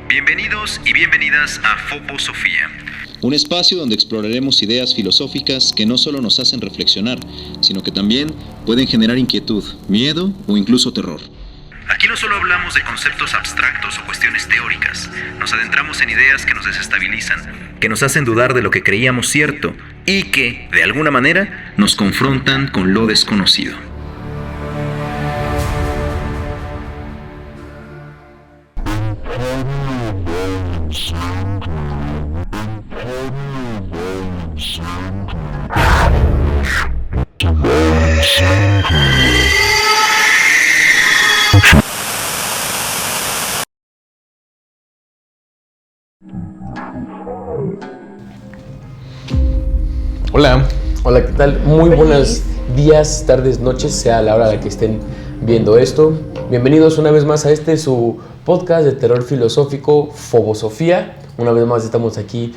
Bienvenidos y bienvenidas a Fobosofía, un espacio donde exploraremos ideas filosóficas que no solo nos hacen reflexionar, sino que también pueden generar inquietud, miedo o incluso terror. Aquí no solo hablamos de conceptos abstractos o cuestiones teóricas, nos adentramos en ideas que nos desestabilizan, que nos hacen dudar de lo que creíamos cierto y que, de alguna manera, nos confrontan con lo desconocido. Hola. Hola, ¿qué tal? Muy buenos días, tardes, noches, sea la hora a la que estén viendo esto. Bienvenidos una vez más a su podcast de terror filosófico, Fobosofía. Una vez más estamos aquí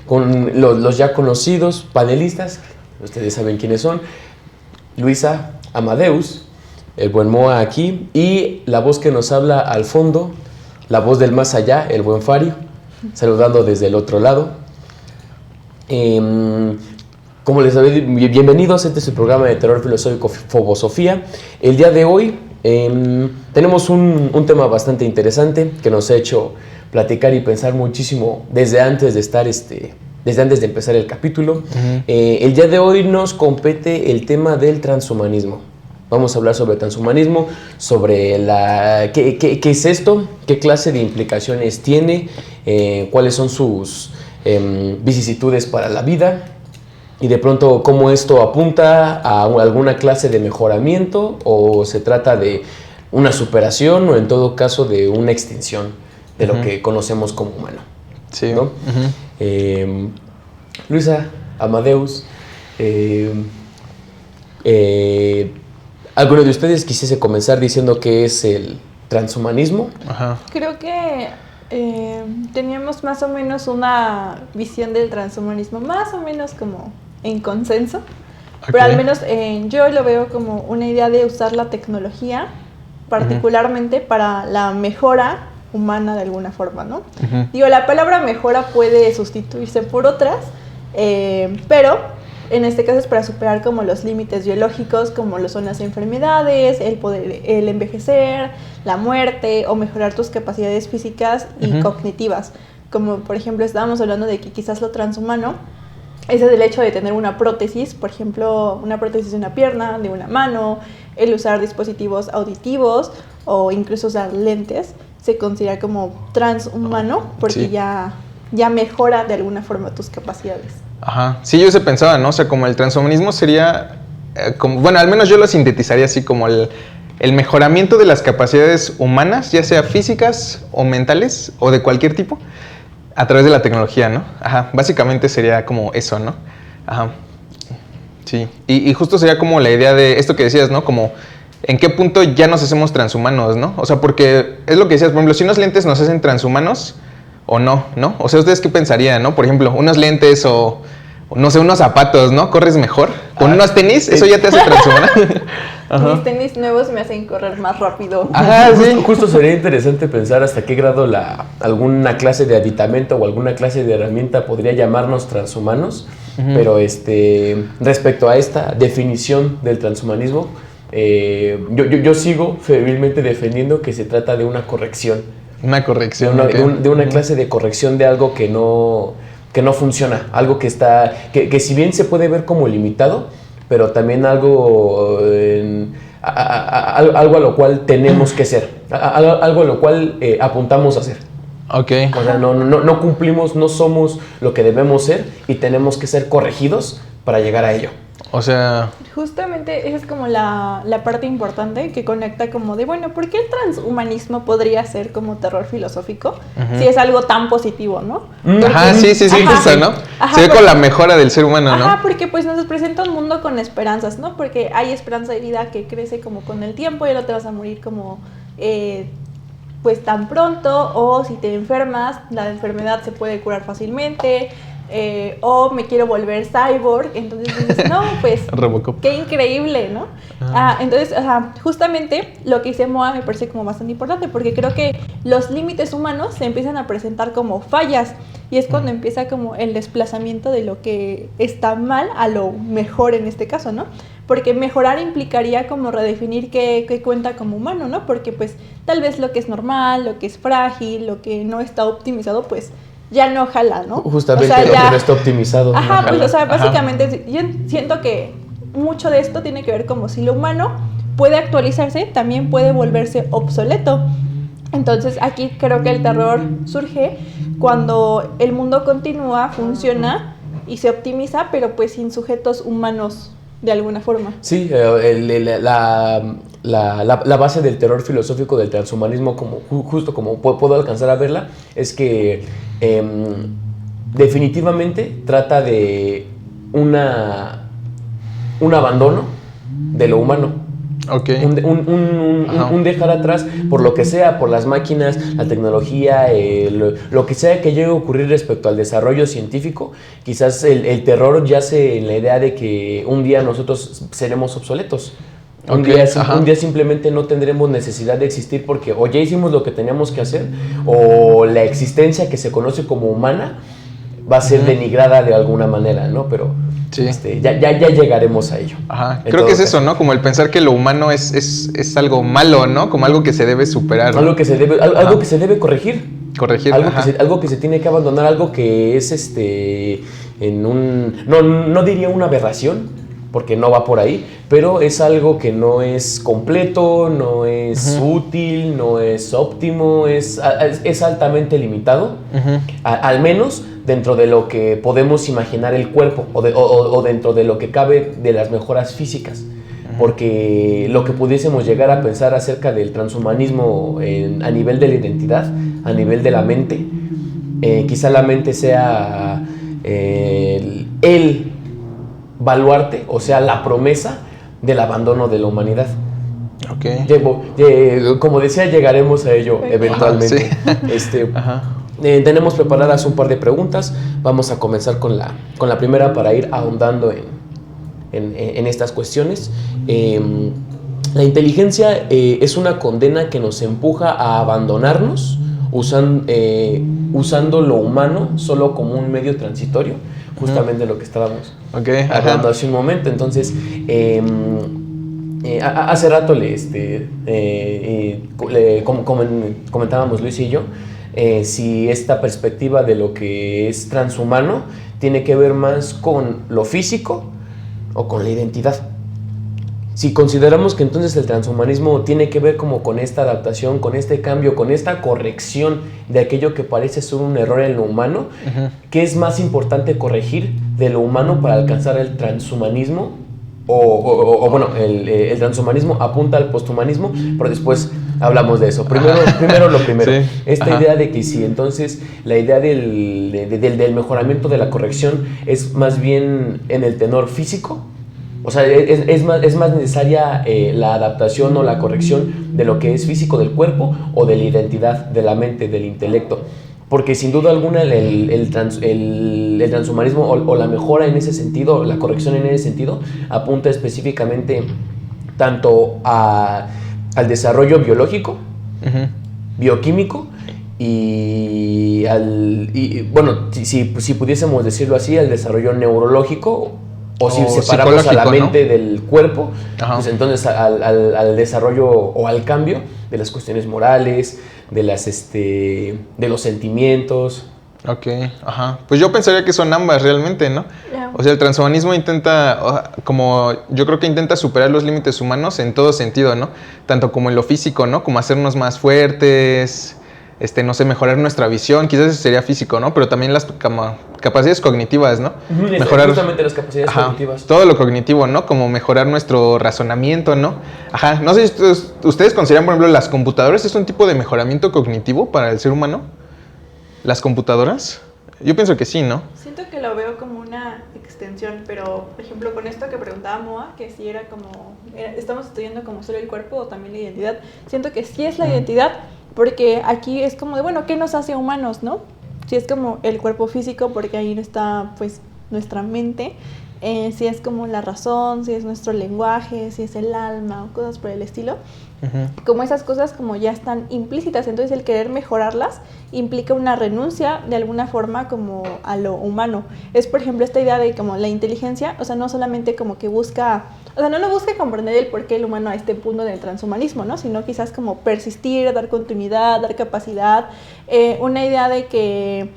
con los ya conocidos panelistas. Ustedes saben quiénes son. Luisa, Amadeus, el buen Moa aquí, y la voz que nos habla al fondo, la voz del más allá, el buen Fari, saludando desde el otro lado. Como les había dicho, bienvenidos, este es el programa de terror filosófico Fobosofía. El día de hoy tenemos un tema bastante interesante que nos ha hecho platicar y pensar muchísimo desde antes de empezar el capítulo. Uh-huh. El día de hoy nos compete el tema del transhumanismo. Vamos a hablar sobre transhumanismo, sobre qué es esto, qué clase de implicaciones tiene, cuáles son sus vicisitudes para la vida y de pronto cómo esto apunta a alguna clase de mejoramiento o se trata de una superación o en todo caso de una extinción de lo que conocemos como humano. Sí. ¿No? Uh-huh. Luisa, Amadeus, ¿alguno de ustedes quisiese comenzar diciendo qué es el transhumanismo? Ajá. Creo que teníamos más o menos una visión del transhumanismo, más o menos como en consenso, okay. Pero al menos yo lo veo como una idea de usar la tecnología, particularmente para la mejora humana de alguna forma, ¿no? Uh-huh. Digo, la palabra mejora puede sustituirse por otras, pero en este caso es para superar como los límites biológicos, como lo son las enfermedades, el envejecer, la muerte, o mejorar tus capacidades físicas y cognitivas. Como por ejemplo estábamos hablando de que quizás lo transhumano es el hecho de tener una prótesis, por ejemplo, una prótesis de una pierna, de una mano, el usar dispositivos auditivos o incluso usar lentes, se considera como transhumano porque sí. ya mejora de alguna forma tus capacidades. Ajá, sí, yo se pensaba, ¿no? O sea, como el transhumanismo sería, bueno, al menos yo lo sintetizaría así como el mejoramiento de las capacidades humanas, ya sea físicas o mentales o de cualquier tipo, a través de la tecnología, ¿no? Ajá, básicamente sería como eso, ¿no? Ajá, sí. Y justo sería como la idea de esto que decías, ¿no? Como en qué punto ya nos hacemos transhumanos, ¿no? O sea, porque es lo que decías, por ejemplo, si unos lentes nos hacen transhumanos o no, ¿no? O sea, ¿ustedes qué pensarían, no? Por ejemplo, unos lentes o no sé, unos zapatos, ¿no? ¿Corres mejor? ¿Con unos tenis? ¿Eso ya te hace transhumano? Mis tenis nuevos me hacen correr más rápido. Ajá, sí. Justo sería interesante pensar hasta qué grado alguna clase de aditamento o alguna clase de herramienta podría llamarnos transhumanos. Uh-huh. Pero respecto a esta definición del transhumanismo, yo sigo febrilmente defendiendo que se trata de una corrección. Una corrección. De una clase de corrección de algo que no funciona, algo que si bien se puede ver como limitado, pero también algo a lo cual tenemos que ser, algo a lo cual apuntamos a ser. Okay. O sea, no cumplimos, no somos lo que debemos ser y tenemos que ser corregidos para llegar a ello. O sea... Justamente esa es como la parte importante que conecta como de, bueno, ¿por qué el transhumanismo podría ser como terror filosófico? Uh-huh. Si es algo tan positivo, ¿no? Ajá, sí, justo, ¿no? Ajá, se ve con la mejora del ser humano, ¿no? Ajá, porque pues nos presenta un mundo con esperanzas, ¿no? Porque hay esperanza de vida que crece como con el tiempo y no te vas a morir como... pues tan pronto, o si te enfermas, la enfermedad se puede curar fácilmente, o me quiero volver cyborg, entonces dices, no, pues, Robocop. qué increíble, ¿no? Entonces, justamente lo que dice Moa me parece como bastante importante, porque creo que los límites humanos se empiezan a presentar como fallas, y es cuando empieza como el desplazamiento de lo que está mal a lo mejor en este caso, ¿no? Porque mejorar implicaría como redefinir qué cuenta como humano, ¿no? Porque pues tal vez lo que es normal, lo que es frágil, lo que no está optimizado, pues ya no jala, ¿no? Justamente o sea, lo que no está optimizado. Ajá, no pues jala. o sea, básicamente yo siento que mucho de esto tiene que ver como si lo humano puede actualizarse, también puede volverse obsoleto. Entonces aquí creo que el terror surge cuando el mundo continúa, funciona y se optimiza, pero pues sin sujetos humanos de alguna forma. Sí, la base del terror filosófico del transhumanismo, como justo como puedo alcanzar a verla, es que definitivamente trata de un abandono de lo humano. Okay. Un dejar atrás por lo que sea, por las máquinas, la tecnología, lo que sea que llegue a ocurrir respecto al desarrollo científico. Quizás el terror yace en la idea de que un día nosotros seremos obsoletos. Un día simplemente no tendremos necesidad de existir porque o ya hicimos lo que teníamos que hacer, o la existencia que se conoce como humana va a ser denigrada de alguna manera, ¿no? Pero sí. Ya llegaremos a ello. Creo que es eso, ¿no? Como el pensar que lo humano es algo malo, ¿no? Como algo que se debe superar. Algo que se debe corregir. Corregir. Algo que se tiene que abandonar, algo que es no diría una aberración, porque no va por ahí, pero es algo que no es completo, no es útil, no es óptimo, es altamente limitado, al menos dentro de lo que podemos imaginar el cuerpo o dentro de lo que cabe de las mejoras físicas. Porque lo que pudiésemos llegar a pensar acerca del transhumanismo a nivel de la identidad, a nivel de la mente, quizá la mente sea el baluarte, o sea, la promesa del abandono de la humanidad. Okay. Como decía, llegaremos a ello eventualmente. Sí. Tenemos preparadas un par de preguntas. Vamos a comenzar con la primera para ir ahondando en estas cuestiones. La inteligencia es una condena que nos empuja a abandonarnos usando lo humano solo como un medio transitorio, justamente lo que estábamos hablando hace un momento. Entonces, hace rato comentábamos Luis y yo, si esta perspectiva de lo que es transhumano tiene que ver más con lo físico o con la identidad. Si consideramos que entonces el transhumanismo tiene que ver como con esta adaptación, con este cambio, con esta corrección de aquello que parece ser un error en lo humano, ¿qué es más importante corregir de lo humano para alcanzar el transhumanismo? El transhumanismo apunta al posthumanismo, pero después hablamos de eso. Primero lo primero. Sí. Esta idea de que si entonces la idea del mejoramiento de la corrección es más bien en el tenor físico, o sea, es más necesaria la adaptación o la corrección de lo que es físico del cuerpo o de la identidad, de la mente, del intelecto. Porque sin duda alguna el transhumanismo o la mejora en ese sentido, la corrección en ese sentido, apunta específicamente tanto al desarrollo biológico, bioquímico, si pudiésemos decirlo así, al desarrollo neurológico, o si separamos a la mente, ¿no?, del cuerpo, pues entonces al desarrollo o al cambio de las cuestiones morales, de los sentimientos. Pues yo pensaría que son ambas realmente, ¿no? Yeah. O sea, el transhumanismo yo creo que intenta superar los límites humanos en todo sentido, ¿no? Tanto como en lo físico, ¿no? Como hacernos más fuertes, mejorar nuestra visión, quizás eso sería físico, ¿no? Pero también las capacidades cognitivas, ¿no? Mejorar justamente las capacidades cognitivas. Todo lo cognitivo, ¿no? Como mejorar nuestro razonamiento, ¿no? No sé si ustedes consideran, por ejemplo, las computadoras es un tipo de mejoramiento cognitivo para el ser humano. ¿Las computadoras? Yo pienso que sí, ¿no? Siento que lo veo como una extensión, pero, por ejemplo, con esto que preguntaba Moa, que si era como... estamos estudiando como solo el cuerpo o también la identidad. Siento que sí es la identidad, porque aquí es como de, bueno, ¿qué nos hace humanos, no? si es como el cuerpo físico, porque ahí está pues nuestra mente, si es como la razón, si es nuestro lenguaje, si es el alma o cosas por el estilo. Como esas cosas como ya están implícitas, entonces el querer mejorarlas implica una renuncia de alguna forma como a lo humano. Es por ejemplo esta idea de como la inteligencia, o sea, no solamente como que busca, o sea, no lo busca comprender el por qué el humano a este punto del transhumanismo, ¿no? Sino quizás como persistir, dar continuidad, dar capacidad, una idea de que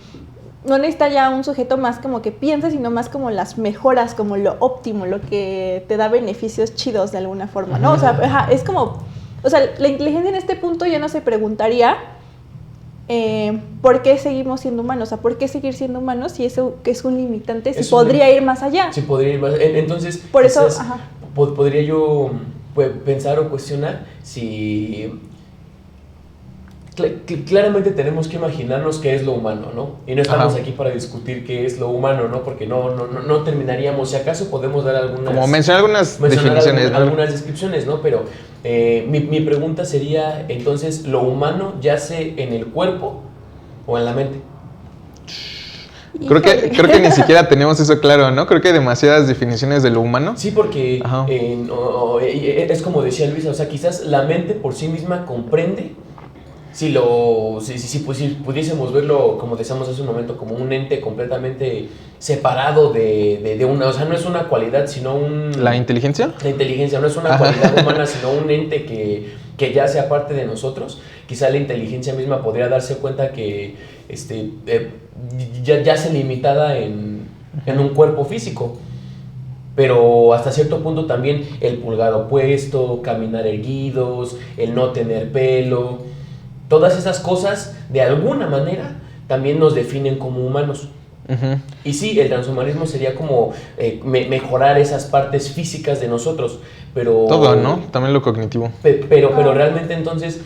no necesita ya un sujeto más como que piense, sino más como las mejoras, como lo óptimo, lo que te da beneficios chidos de alguna forma, ¿no? O sea, es como, o sea, la inteligencia en este punto ya no se preguntaría ¿por qué seguimos siendo humanos? O sea, ¿por qué seguir siendo humanos si eso que es un limitante, si podría ir más allá? Sí, podría ir más allá. Entonces, por eso, podría yo pensar o cuestionar si... Claramente tenemos que imaginarnos qué es lo humano, ¿no? Y no estamos aquí para discutir qué es lo humano, ¿no? Porque no terminaríamos. Si acaso podemos dar algunas... Como mencionar algunas definiciones, ¿no? Algunas descripciones, ¿no? Pero mi pregunta sería, entonces, ¿lo humano yace en el cuerpo o en la mente? Creo que ni siquiera tenemos eso claro, ¿no? Creo que hay demasiadas definiciones de lo humano. Sí, porque es como decía Luisa, o sea, quizás la mente por sí misma comprende. Si pudiésemos verlo, como decíamos hace un momento, como un ente completamente separado de una... O sea, no es una cualidad, sino un... ¿La inteligencia? La inteligencia no es una cualidad humana, sino un ente que ya sea parte de nosotros. Quizá la inteligencia misma podría darse cuenta que ya se limitada en un cuerpo físico. Pero hasta cierto punto también el pulgar opuesto, caminar erguidos, el no tener pelo... Todas esas cosas, de alguna manera, también nos definen como humanos. Y sí, el transhumanismo sería como mejorar esas partes físicas de nosotros, pero... Todo, ¿no? También lo cognitivo. Pero realmente entonces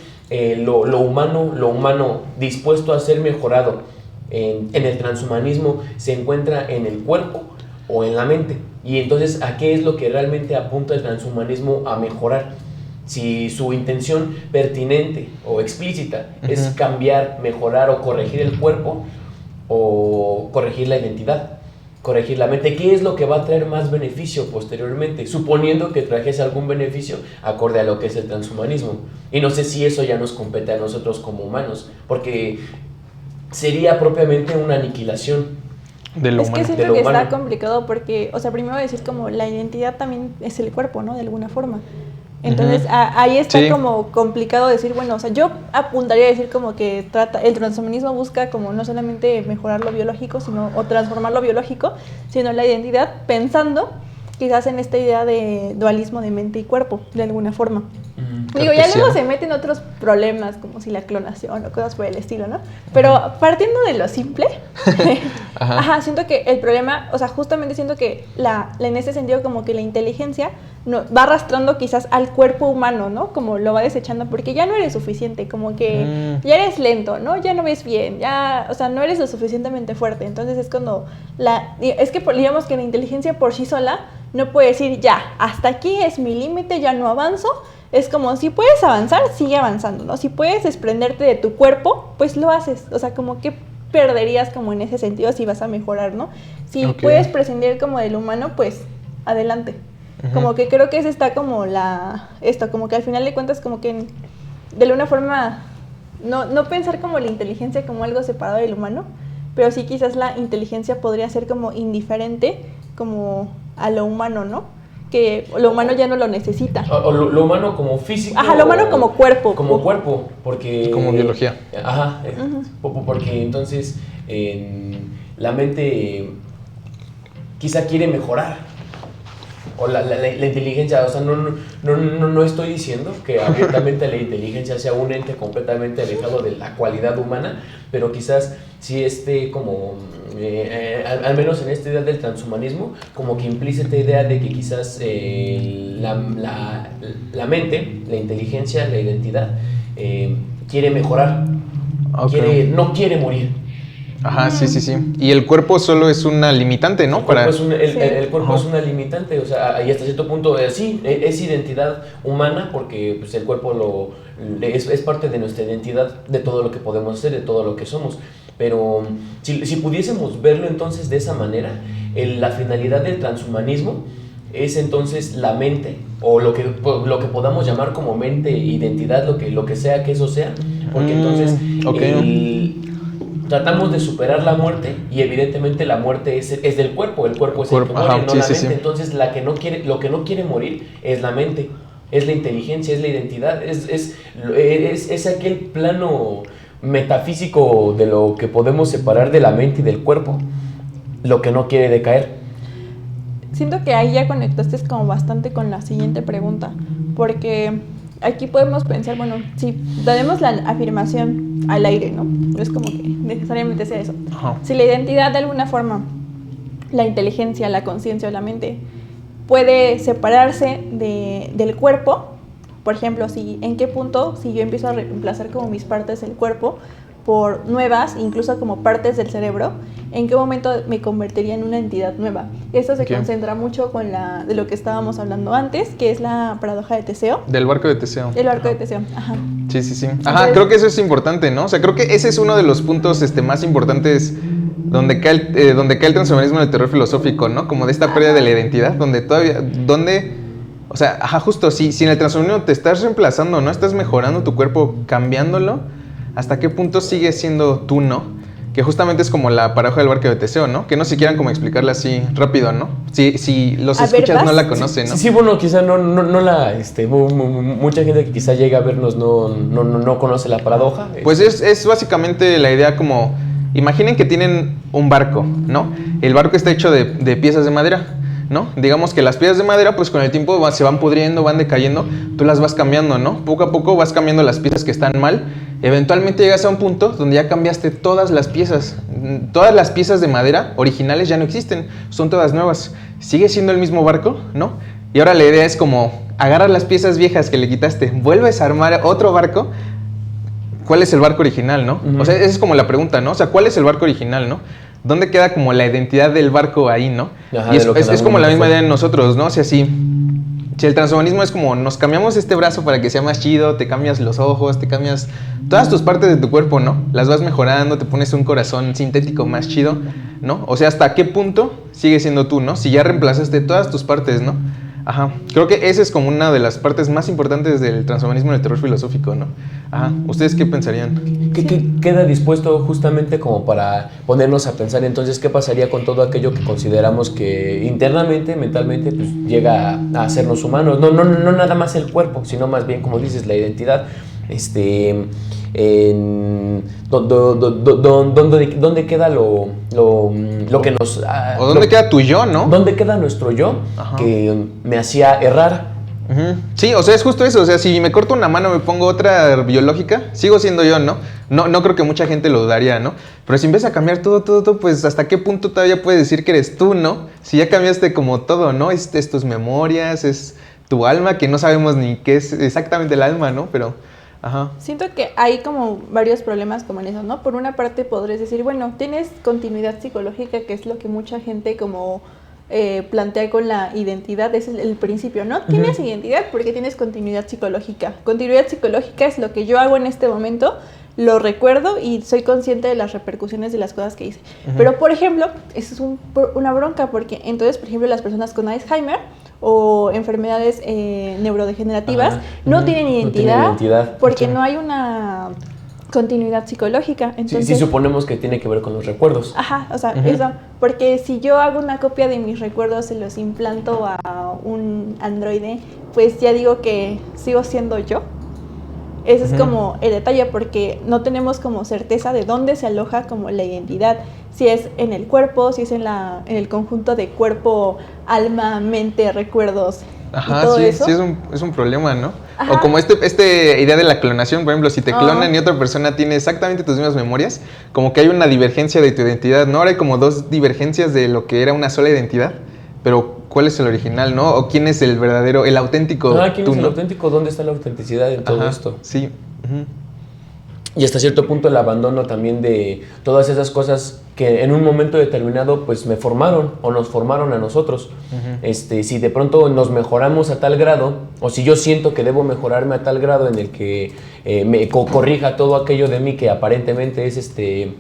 lo humano dispuesto a ser mejorado en el transhumanismo se encuentra en el cuerpo o en la mente. Y entonces, ¿a qué es lo que realmente apunta el transhumanismo a mejorar? Si su intención pertinente o explícita es cambiar, mejorar o corregir el cuerpo o corregir la identidad, corregir la mente, ¿qué es lo que va a traer más beneficio posteriormente? Suponiendo que trajese algún beneficio acorde a lo que es el transhumanismo. Y no sé si eso ya nos compete a nosotros como humanos, porque sería propiamente una aniquilación de lo humano. Es que siento que está complicado porque, o sea, primero decir como la identidad también es el cuerpo, ¿no? De alguna forma. Entonces ahí está como complicado decir, bueno, o sea, yo apuntaría a decir como que el transhumanismo busca como no solamente mejorar lo biológico, o transformar lo biológico, sino la identidad, pensando quizás en esta idea de dualismo de mente y cuerpo, de alguna forma. Digo, ya luego se meten otros problemas, como si la clonación o cosas por el estilo, ¿no? Pero partiendo de lo simple, siento que el problema, o sea, justamente siento que en ese sentido como que la inteligencia va arrastrando quizás al cuerpo humano, ¿no? Como lo va desechando, porque ya no eres suficiente, como que ya eres lento, ¿no? Ya no ves bien, ya, o sea, no eres lo suficientemente fuerte. Entonces es cuando es que digamos que la inteligencia por sí sola no puede decir, ya, hasta aquí es mi límite, ya no avanzo. Es como, si puedes avanzar, sigue avanzando, ¿no? Si puedes desprenderte de tu cuerpo, pues lo haces. O sea, como que perderías como en ese sentido si vas a mejorar, ¿no? Si puedes prescindir como del humano, pues adelante. Como que creo que ese está como como que al final de cuentas como que de alguna forma no pensar como la inteligencia como algo separado del humano, pero sí quizás la inteligencia podría ser como indiferente como a lo humano, ¿no? Que lo humano ya no lo necesita. O lo humano como físico. Lo humano como cuerpo. Como cuerpo, porque... Como biología. Porque entonces la mente quizá quiere mejorar. O la inteligencia, o sea, no estoy diciendo que abiertamente la inteligencia sea un ente completamente alejado de la cualidad humana, pero quizás sí como, al menos en esta idea del transhumanismo, como que implícita idea de que quizás la mente, la inteligencia, la identidad, quiere mejorar, no quiere morir. Sí. Y el cuerpo solo es una limitante, ¿no? El cuerpo es una limitante, o sea, y hasta cierto punto, sí, es identidad humana porque pues, el cuerpo es parte de nuestra identidad, de todo lo que podemos hacer, de todo lo que somos. Pero si pudiésemos verlo entonces de esa manera, la finalidad del transhumanismo es entonces la mente, o lo que podamos llamar como mente, identidad, lo que sea que eso sea, porque entonces tratamos de superar la muerte, y evidentemente la muerte es del cuerpo, el cuerpo es el que muere, no la mente. Entonces lo que no quiere morir es la mente, es la inteligencia, es la identidad, es aquel plano metafísico de lo que podemos separar de la mente y del cuerpo, lo que no quiere decaer. Siento que ahí ya conectaste como bastante con la siguiente pregunta, porque aquí podemos pensar, bueno, si daremos la afirmación al aire, ¿no? No es como que necesariamente sea eso. Ajá. Si la identidad de alguna forma, la inteligencia, la conciencia o la mente, puede separarse del cuerpo, por ejemplo, en qué punto, si yo empiezo a reemplazar como mis partes del cuerpo por nuevas, incluso como partes del cerebro, ¿en qué momento me convertiría en una entidad nueva? Esto se concentra mucho con de lo que estábamos hablando antes, que es la paradoja de Teseo. Del barco de Teseo. El barco de Teseo, ajá. Sí. Ajá, entonces, creo que eso es importante, ¿no? O sea, creo que ese es uno de los puntos más importantes donde cae el transhumanismo en el terror filosófico, ¿no? Como de esta pérdida de la identidad, o sea, justo, si en el transhumanismo te estás reemplazando, ¿no? Estás mejorando tu cuerpo, cambiándolo, ¿hasta qué punto sigues siendo tú, no? Que justamente es como la paradoja del barco de Teseo, ¿no? Que no se quieran como explicarla así rápido, ¿no? Si los escuchas no la conocen, ¿no? Sí, bueno, quizá no la, mucha gente que quizá llega a vernos no conoce la paradoja. Pues es básicamente la idea como, imaginen que tienen un barco, ¿no? El barco está hecho de piezas de madera, ¿no? Digamos que las piezas de madera, pues con el tiempo se van pudriendo, van decayendo, tú las vas cambiando, ¿no? Poco a poco vas cambiando las piezas que están mal. Eventualmente llegas a un punto donde ya cambiaste todas las piezas. Todas las piezas de madera originales ya no existen, son todas nuevas. Sigue siendo el mismo barco, ¿no? Y ahora la idea es como, agarras las piezas viejas que le quitaste, vuelves a armar otro barco. ¿Cuál es el barco original, no? Uh-huh. O sea, esa es como la pregunta, ¿no? O sea, ¿cuál es el barco original, no? ¿Dónde queda como la identidad del barco ahí, no? Ajá, y es como la misma idea en nosotros, ¿no? O sea, si el transhumanismo es como, nos cambiamos este brazo para que sea más chido, te cambias los ojos, te cambias todas tus partes de tu cuerpo, ¿no? Las vas mejorando, te pones un corazón sintético más chido, ¿no? O sea, ¿hasta qué punto sigues siendo tú, no? Si ya reemplazaste todas tus partes, ¿no? Ajá, creo que esa es como una de las partes más importantes del transhumanismo en el terror filosófico, ¿no? Ajá, ¿ustedes qué pensarían? ¿Qué queda dispuesto justamente como para ponernos a pensar entonces qué pasaría con todo aquello que consideramos que internamente, mentalmente, pues llega a hacernos humanos? No nada más el cuerpo, sino más bien, como dices, la identidad. ¿Dónde queda lo que nos... ¿O dónde queda tu yo, no? ¿Dónde queda nuestro yo? Ajá. Que me hacía errar? Uh-huh. Sí, o sea, es justo eso. O sea, si me corto una mano, me pongo otra biológica, sigo siendo yo, ¿no? No creo que mucha gente lo dudaría, ¿no? Pero si empiezas a cambiar todo, pues ¿hasta qué punto todavía puedes decir que eres tú, no? Si ya cambiaste como todo, ¿no? Es tus memorias, es tu alma, que no sabemos ni qué es exactamente el alma, ¿no? Pero... Ajá. Siento que hay como varios problemas como en eso, ¿no? Por una parte podrías decir, bueno, tienes continuidad psicológica, que es lo que mucha gente como plantea con la identidad, es el principio, ¿no? Uh-huh. Tienes identidad porque tienes continuidad psicológica. Continuidad psicológica es lo que yo hago en este momento, lo recuerdo y soy consciente de las repercusiones de las cosas que hice. Uh-huh. Pero, por ejemplo, eso es una bronca porque entonces, por ejemplo, las personas con Alzheimer o enfermedades neurodegenerativas no tienen identidad porque no hay una continuidad psicológica. Entonces, sí, suponemos que tiene que ver con los recuerdos. Ajá, o sea, eso, porque si yo hago una copia de mis recuerdos, se los implanto a un androide, pues ya digo que sigo siendo yo. Ese es como el detalle, porque no tenemos como certeza de dónde se aloja como la identidad. Si es en el cuerpo, si es en el conjunto de cuerpo, alma, mente, recuerdos. Ajá, y todo sí, eso. Sí, es un problema, ¿no? Ajá. O como esta idea de la clonación, por ejemplo, si te clonan y otra persona tiene exactamente tus mismas memorias, como que hay una divergencia de tu identidad, ¿no? Ahora hay como dos divergencias de lo que era una sola identidad, pero ¿cuál es el original, no? ¿O quién es el verdadero, el auténtico ¿quién es el auténtico? ¿Dónde está la autenticidad en todo esto? Sí. y hasta cierto punto el abandono también de todas esas cosas que en un momento determinado pues me formaron o nos formaron a nosotros. Si de pronto nos mejoramos a tal grado, o si yo siento que debo mejorarme a tal grado en el que me corrija todo aquello de mí que aparentemente es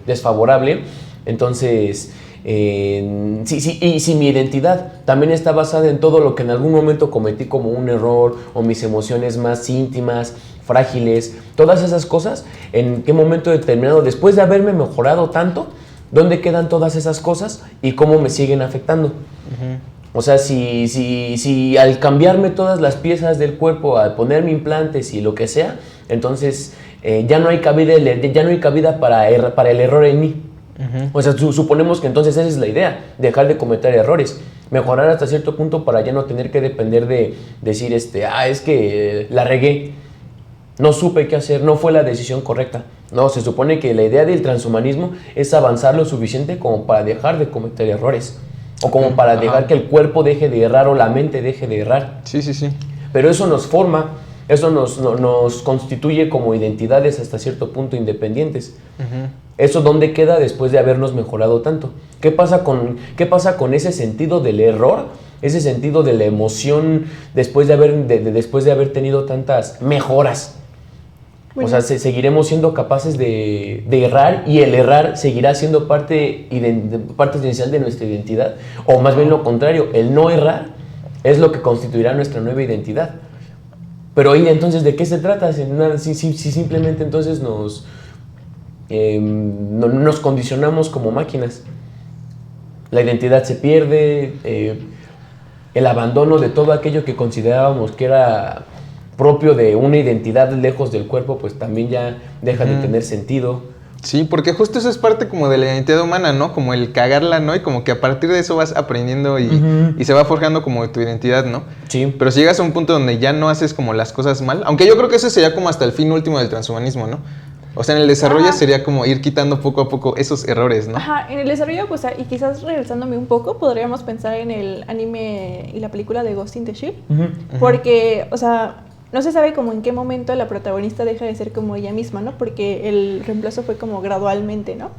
desfavorable, entonces si mi identidad también está basada en todo lo que en algún momento cometí como un error, o mis emociones más íntimas, frágiles, todas esas cosas, en qué momento determinado, después de haberme mejorado tanto, ¿dónde quedan todas esas cosas y cómo me siguen afectando? O sea, si al cambiarme todas las piezas del cuerpo, al ponerme implantes y lo que sea, entonces ya no hay cabida para el error en mí. O sea, suponemos que entonces esa es la idea, dejar de cometer errores, mejorar hasta cierto punto para ya no tener que depender de decir, es que la regué, no supe qué hacer, no fue la decisión correcta. No, se supone que la idea del transhumanismo es avanzar lo suficiente como para dejar de cometer errores, o como para dejar que el cuerpo deje de errar o la mente deje de errar. Sí. Pero eso nos forma, eso nos constituye como identidades hasta cierto punto independientes. ¿Eso dónde queda después de habernos mejorado tanto? ¿Qué pasa con ese sentido del error? Ese sentido de la emoción después de haber tenido tantas mejoras. Bueno. O sea, seguiremos siendo capaces de errar, y el errar seguirá siendo parte esencial de nuestra identidad. O más bien lo contrario, el no errar es lo que constituirá nuestra nueva identidad. Pero ahí entonces, ¿de qué se trata? Si simplemente entonces nos condicionamos como máquinas. La identidad se pierde, el abandono de todo aquello que considerábamos que era propio de una identidad lejos del cuerpo, pues también ya deja de tener sentido. Sí, porque justo eso es parte como de la identidad humana, ¿no? Como el cagarla, ¿no? Y como que a partir de eso vas aprendiendo y se va forjando como tu identidad, ¿no? Sí. Pero si llegas a un punto donde ya no haces como las cosas mal, aunque yo creo que ese sería como hasta el fin último del transhumanismo, ¿no? O sea, en el desarrollo sería como ir quitando poco a poco esos errores, ¿no? Ajá, en el desarrollo, pues, y quizás regresándome un poco, podríamos pensar en el anime y la película de Ghost in the Shell. Porque, o sea, no se sabe como en qué momento la protagonista deja de ser como ella misma, ¿no? Porque el reemplazo fue como gradualmente, ¿no?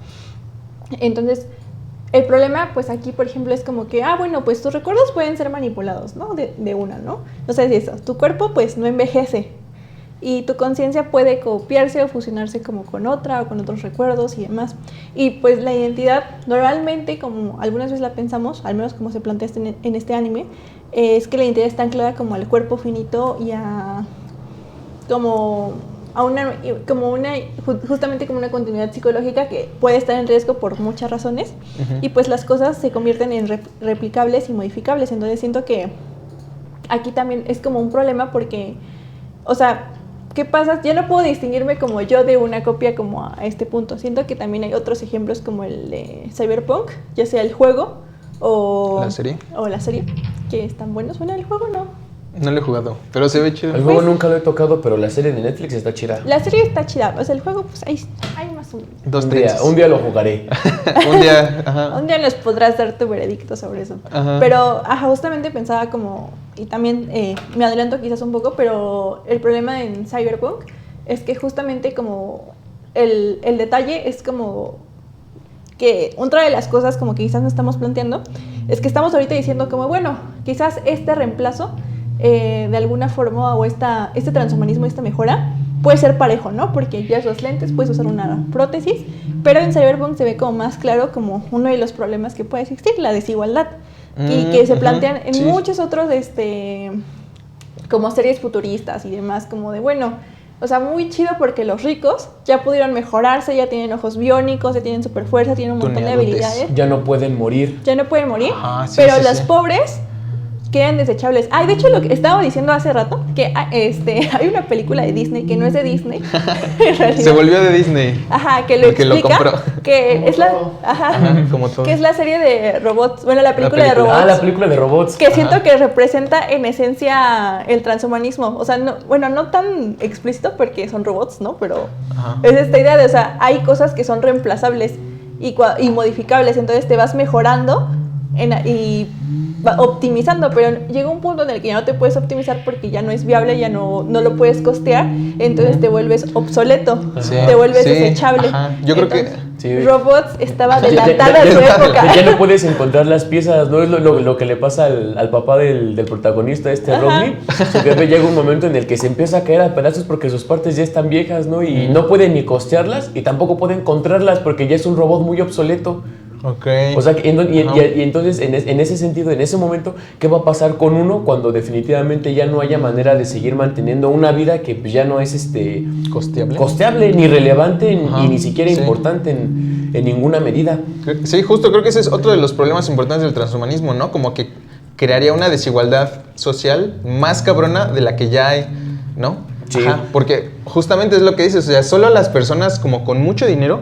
Entonces, el problema, pues aquí, por ejemplo, es como que, bueno, pues tus recuerdos pueden ser manipulados, ¿no? De una, ¿no? O sea, es eso. Tu cuerpo, pues, no envejece. Y tu conciencia puede copiarse o fusionarse como con otra o con otros recuerdos y demás. Y pues la identidad, normalmente, como algunas veces la pensamos, al menos como se plantea en este anime, es que la identidad está anclada como al cuerpo finito y justamente como una continuidad psicológica que puede estar en riesgo por muchas razones. Y pues las cosas se convierten en replicables y modificables. Entonces siento que aquí también es como un problema porque, o sea, ¿qué pasa? Ya no puedo distinguirme como yo de una copia como a este punto. Siento que también hay otros ejemplos como el de Cyberpunk, ya sea el juego o la serie, que están buenos. Bueno, el juego no. No lo he jugado, pero se ve chido. El juego nunca lo he tocado, pero la serie de Netflix está chida. La serie está chida, o sea, el juego, pues hay más o menos. Un día lo jugaré. Un día nos podrás dar tu veredicto sobre eso. Pero, justamente pensaba como, y también me adelanto quizás un poco, pero el problema en Cyberpunk es que justamente como el detalle es como que otra de las cosas como que quizás no estamos planteando es que estamos ahorita diciendo como, bueno, quizás este reemplazo de alguna forma o este transhumanismo, esta mejora puede ser parejo, ¿no? Porque ya los lentes, puedes usar una prótesis, pero en Cyberpunk se ve como más claro como uno de los problemas que puede existir, la desigualdad, y que se plantean en muchos otros como series futuristas y demás, como de, bueno, o sea, muy chido porque los ricos ya pudieron mejorarse, ya tienen ojos biónicos, ya tienen super fuerza, tienen un montón de habilidades. Ya no pueden morir. Pero los pobres quedan desechables. De hecho, lo que estaba diciendo hace rato, que hay una película de Disney que no es de Disney. En realidad. Se volvió de Disney. Que lo explica. Lo compró. Que es como todo. Que es la serie de robots. Bueno, la película de robots. La película de robots. Que siento que representa en esencia el transhumanismo. O sea, no tan explícito porque son robots, ¿no? Pero es esta idea de, o sea, hay cosas que son reemplazables y modificables. Entonces te vas mejorando y va optimizando, pero llega un punto en el que ya no te puedes optimizar porque ya no es viable, ya no lo puedes costear, entonces te vuelves obsoleto, te vuelves desechable. Ajá. Yo creo que Robots estaba adelantada a su época. Ya no puedes encontrar las piezas, ¿no? Es lo que le pasa al papá del protagonista, Rodney. Su jefe llega un momento en el que se empieza a caer a pedazos porque sus partes ya están viejas, ¿no? Y no puede ni costearlas y tampoco puede encontrarlas porque ya es un robot muy obsoleto. Okay. O sea, y entonces en ese sentido, en ese momento, ¿qué va a pasar con uno cuando definitivamente ya no haya manera de seguir manteniendo una vida que pues, ya no es costeable, ni relevante, ni siquiera importante en ninguna medida? Sí, justo creo que ese es otro de los problemas importantes del transhumanismo, ¿no? Como que crearía una desigualdad social más cabrona de la que ya hay, ¿no? Sí. Ajá, porque justamente es lo que dices, o sea, solo las personas como con mucho dinero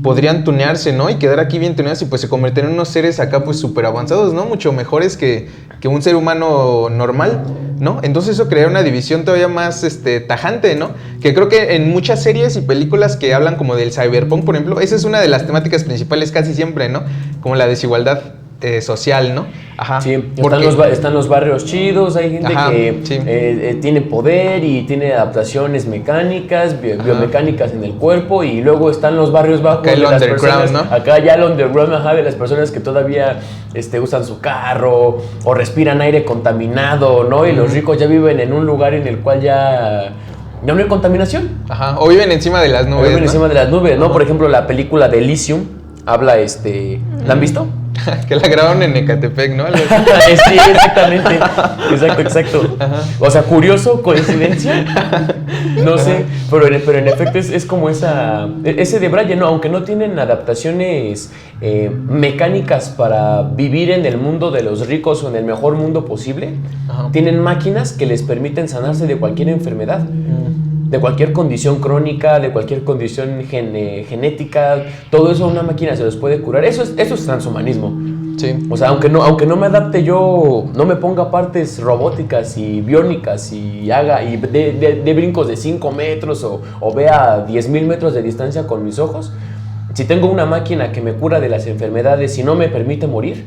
podrían tunearse, ¿no? Y quedar aquí bien tuneados y pues se convertirían en unos seres acá pues súper avanzados, ¿no? Mucho mejores que un ser humano normal, ¿no? Entonces eso crea una división todavía más tajante, ¿no? Que creo que en muchas series y películas que hablan como del cyberpunk, por ejemplo, esa es una de las temáticas principales casi siempre, ¿no? Como la desigualdad social, ¿no? Ajá. Sí, están los barrios chidos, hay gente que tiene poder y tiene adaptaciones mecánicas, biomecánicas en el cuerpo, y luego están los barrios bajos acá de las personas, ¿no? Acá ya el underground, de las personas que todavía usan su carro o respiran aire contaminado, ¿no? Y los ricos ya viven en un lugar en el cual ya no hay contaminación. Ajá, o viven encima de las nubes, encima de las nubes, ¿no? Por ejemplo, la película de Elysium habla, ¿la han visto? Que la grabaron en Ecatepec, ¿no? Sí, exactamente. Exacto. Ajá. O sea, curioso, coincidencia. No sé, pero en efecto es como ese de Brian, ¿no? Aunque no tienen adaptaciones mecánicas para vivir en el mundo de los ricos o en el mejor mundo posible, tienen máquinas que les permiten sanarse de cualquier enfermedad. De cualquier condición crónica, de cualquier condición genética, todo eso una máquina se los puede curar. Eso es transhumanismo. Sí. O sea, aunque no me adapte yo, no me ponga partes robóticas y biónicas y haga y de brincos de 5 metros o vea 10,000 metros de distancia con mis ojos, si tengo una máquina que me cura de las enfermedades y no me permite morir,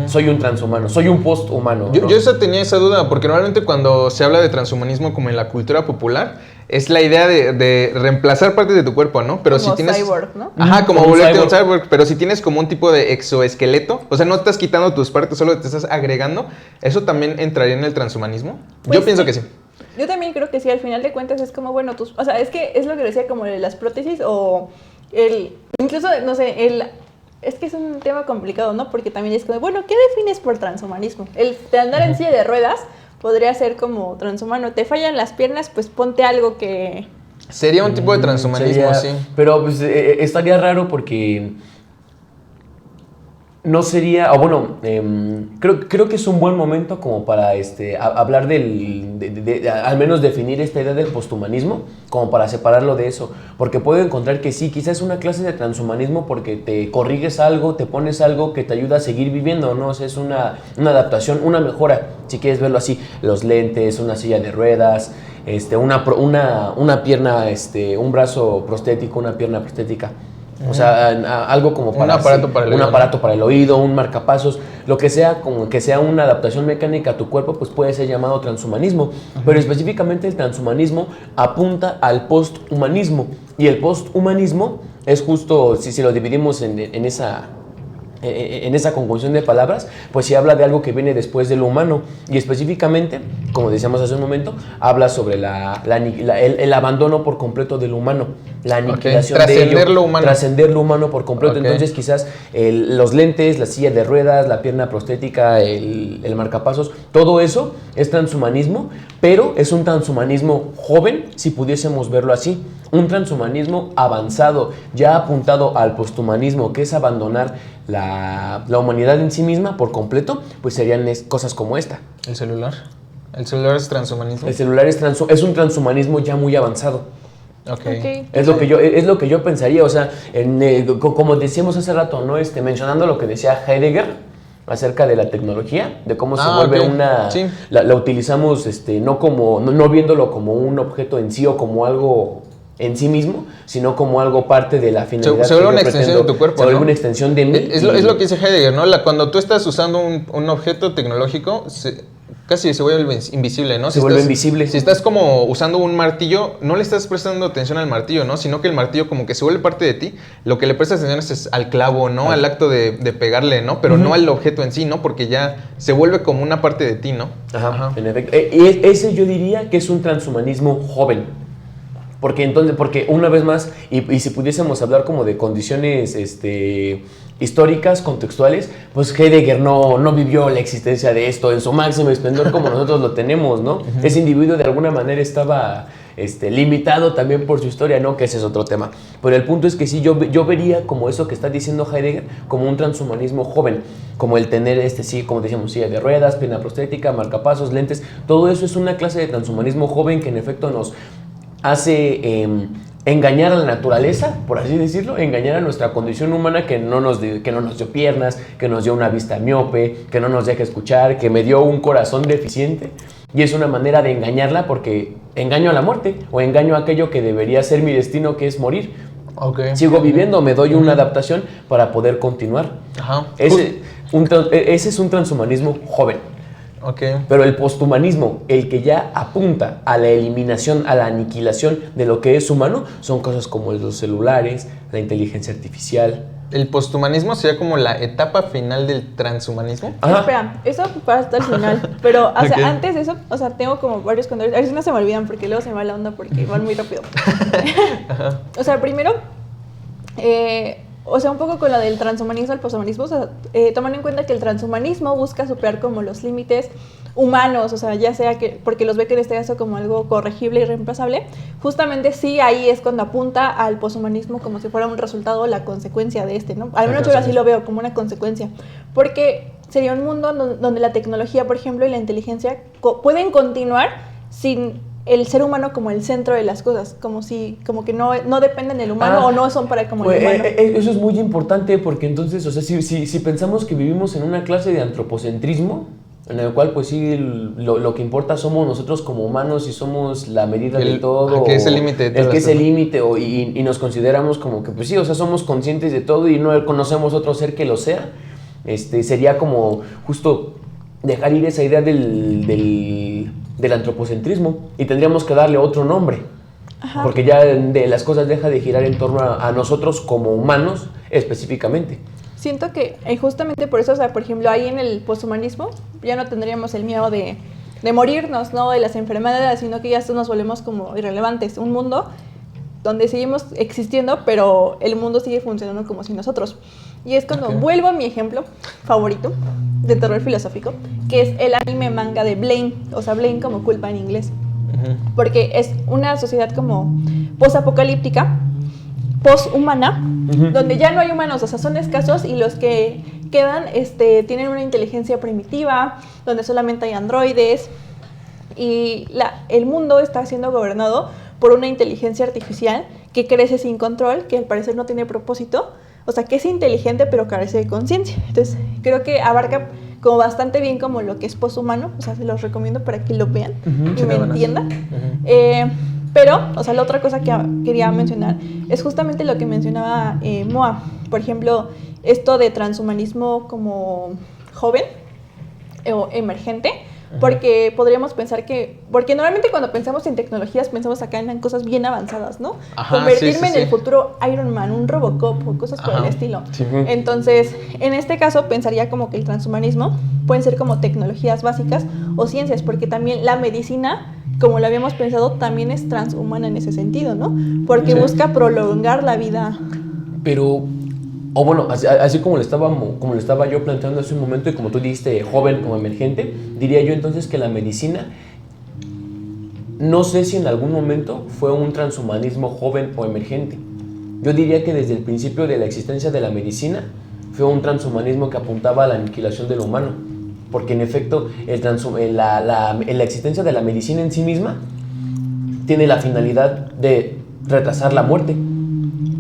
soy un transhumano, soy un posthumano. Yo tenía esa duda, porque normalmente cuando se habla de transhumanismo como en la cultura popular, es la idea de reemplazar partes de tu cuerpo, ¿no? Pero como si tienes cyborg, ¿no? Ajá, como volverte un cyborg, pero si tienes como un tipo de exoesqueleto, o sea, no estás quitando tus partes, solo te estás agregando, ¿eso también entraría en el transhumanismo? Pues yo pienso que sí. Yo también creo que sí, al final de cuentas es como, bueno, o sea, es que es lo que decía como de las prótesis o incluso, no sé, es que es un tema complicado, ¿no? Porque también es como, bueno, ¿qué defines por transhumanismo? El de andar en silla de ruedas podría ser como transhumano. Te fallan las piernas, pues ponte algo que... Sería un tipo de transhumanismo, sí. Pero pues estaría raro porque no sería... O bueno, creo que es un buen momento como para hablar al menos definir esta idea del posthumanismo, como para separarlo de eso. Porque puedo encontrar que sí, quizás es una clase de transhumanismo porque te corriges algo, te pones algo que te ayuda a seguir viviendo, ¿no? O sea, es una adaptación, una mejora, si quieres verlo así. Los lentes, una silla de ruedas, una pierna, un brazo prostético, una pierna prostética. O sea, algo como para... Un aparato para el oído, un marcapasos, lo que sea, como que sea una adaptación mecánica a tu cuerpo, pues puede ser llamado transhumanismo. Pero específicamente el transhumanismo apunta al posthumanismo. Y el posthumanismo es justo, si lo dividimos en esa conjunción de palabras, pues sí habla de algo que viene después de lo humano. Y específicamente, como decíamos hace un momento, habla sobre el abandono por completo de lo humano, la aniquilación de ello, trascender lo humano por completo. Entonces quizás los lentes, la silla de ruedas, la pierna prostética, el marcapasos, todo eso es transhumanismo, pero es un transhumanismo joven, si pudiésemos verlo así. Un transhumanismo avanzado, ya apuntado al posthumanismo, que es abandonar la humanidad en sí misma por completo, pues serían cosas como esta. ¿El celular? ¿El celular es transhumanismo? El celular es un transhumanismo ya muy avanzado. Okay. Es lo que yo pensaría, o sea, como decíamos hace rato, ¿no? Mencionando lo que decía Heidegger acerca de la tecnología, de cómo se vuelve la utilizamos no viéndolo como un objeto en sí o como algo en sí mismo, sino como algo parte de la finalidad. Se vuelve una extensión de tu cuerpo, se vuelve ¿no? una extensión de mí. Es lo que dice Heidegger, ¿no? Cuando tú estás usando un objeto tecnológico, casi se vuelve invisible, ¿no? Se vuelve invisible. Si estás como usando un martillo, no le estás prestando atención al martillo, ¿no? Sino que el martillo como que se vuelve parte de ti. Lo que le prestas atención es al clavo, ¿no? Al acto de pegarle, ¿no? Pero no al objeto en sí, ¿no? Porque ya se vuelve como una parte de ti, ¿no? Ajá. En efecto. Ese yo diría que es un transhumanismo joven. Porque una vez más, y si pudiésemos hablar como de condiciones históricas, contextuales, pues Heidegger no vivió la existencia de esto en su máximo esplendor como nosotros lo tenemos, ¿no? Ese individuo de alguna manera estaba limitado también por su historia, ¿no? Que ese es otro tema. Pero el punto es que sí, yo vería como eso que está diciendo Heidegger, como un transhumanismo joven, como el tener, sí, como decíamos, silla de ruedas, pierna prostética, marcapasos, lentes, todo eso es una clase de transhumanismo joven que en efecto nos hace engañar a la naturaleza, por así decirlo, engañar a nuestra condición humana que no nos dio piernas, que nos dio una vista miope, que no nos deja escuchar, que me dio un corazón deficiente. Y es una manera de engañarla porque engaño a la muerte o engaño a aquello que debería ser mi destino, que es morir. Okay. Sigo viviendo, me doy una adaptación para poder continuar. Ajá. Ese es un transhumanismo joven. Okay. Pero el posthumanismo, el que ya apunta a la eliminación, a la aniquilación de lo que es humano, son cosas como los celulares, la inteligencia artificial. ¿El posthumanismo sería como la etapa final del transhumanismo? Ajá. Espera, eso para hasta el final. Pero Okay. Antes de eso, tengo como varios comentarios. A veces no se me olvidan porque luego se me va la onda porque van muy rápido. Primero, un poco con lo del transhumanismo al posthumanismo, tomando en cuenta que el transhumanismo busca superar como los límites humanos, ya sea que porque los ve que en este caso como algo corregible y reemplazable, justamente sí ahí es cuando apunta al posthumanismo como si fuera un resultado o la consecuencia de ¿no? Al menos yo así lo veo como una consecuencia, porque sería un mundo donde la tecnología, por ejemplo, y la inteligencia pueden continuar sin el ser humano como el centro de las cosas, como que no dependen del humano o no son para como el humano. Eso es muy importante porque entonces, si pensamos que vivimos en una clase de antropocentrismo, en el cual pues sí, lo que importa somos nosotros como humanos y somos la medida de todo. Que es el límite. El que es el límite y nos consideramos como que pues sí, somos conscientes de todo y no conocemos otro ser que lo sea. Sería como justo dejar ir esa idea del antropocentrismo y tendríamos que darle otro nombre. Ajá. Porque ya las cosas dejan de girar en torno a nosotros como humanos específicamente. Siento que justamente por eso, por ejemplo, ahí en el posthumanismo ya no tendríamos el miedo de morirnos, ¿no? De las enfermedades, sino que ya nos volvemos como irrelevantes. Un mundo donde seguimos existiendo, pero el mundo sigue funcionando como si nosotros. Y es cuando vuelvo a mi ejemplo favorito de terror filosófico, que es el anime manga de Blame, Blame como culpa en inglés. Porque es una sociedad como post-apocalíptica, post-humana, donde ya no hay humanos, son escasos y los que quedan tienen una inteligencia primitiva, donde solamente hay androides y el mundo está siendo gobernado por una inteligencia artificial que crece sin control, que al parecer no tiene propósito, que es inteligente pero carece de conciencia. Entonces creo que abarca como bastante bien como lo que es poshumano, se los recomiendo para que lo vean y me entiendan. Pero, la otra cosa que quería mencionar es justamente lo que mencionaba Moa. Por ejemplo, esto de transhumanismo como joven o emergente, porque podríamos pensar porque normalmente cuando pensamos en tecnologías pensamos acá en cosas bien avanzadas, ¿no? Convertirme en el futuro Iron Man, un Robocop o cosas por el estilo. Sí. Entonces, en este caso pensaría como que el transhumanismo pueden ser como tecnologías básicas o ciencias, porque también la medicina, como lo habíamos pensado, también es transhumana en ese sentido, ¿no? Porque busca prolongar la vida. Pero, así como le estaba yo planteando hace un momento y como tú dijiste, joven como emergente, diría yo entonces que la medicina, no sé si en algún momento fue un transhumanismo joven o emergente. Yo diría que desde el principio de la existencia de la medicina fue un transhumanismo que apuntaba a la aniquilación del humano. Porque en efecto, la existencia de la medicina en sí misma tiene la finalidad de retrasar la muerte.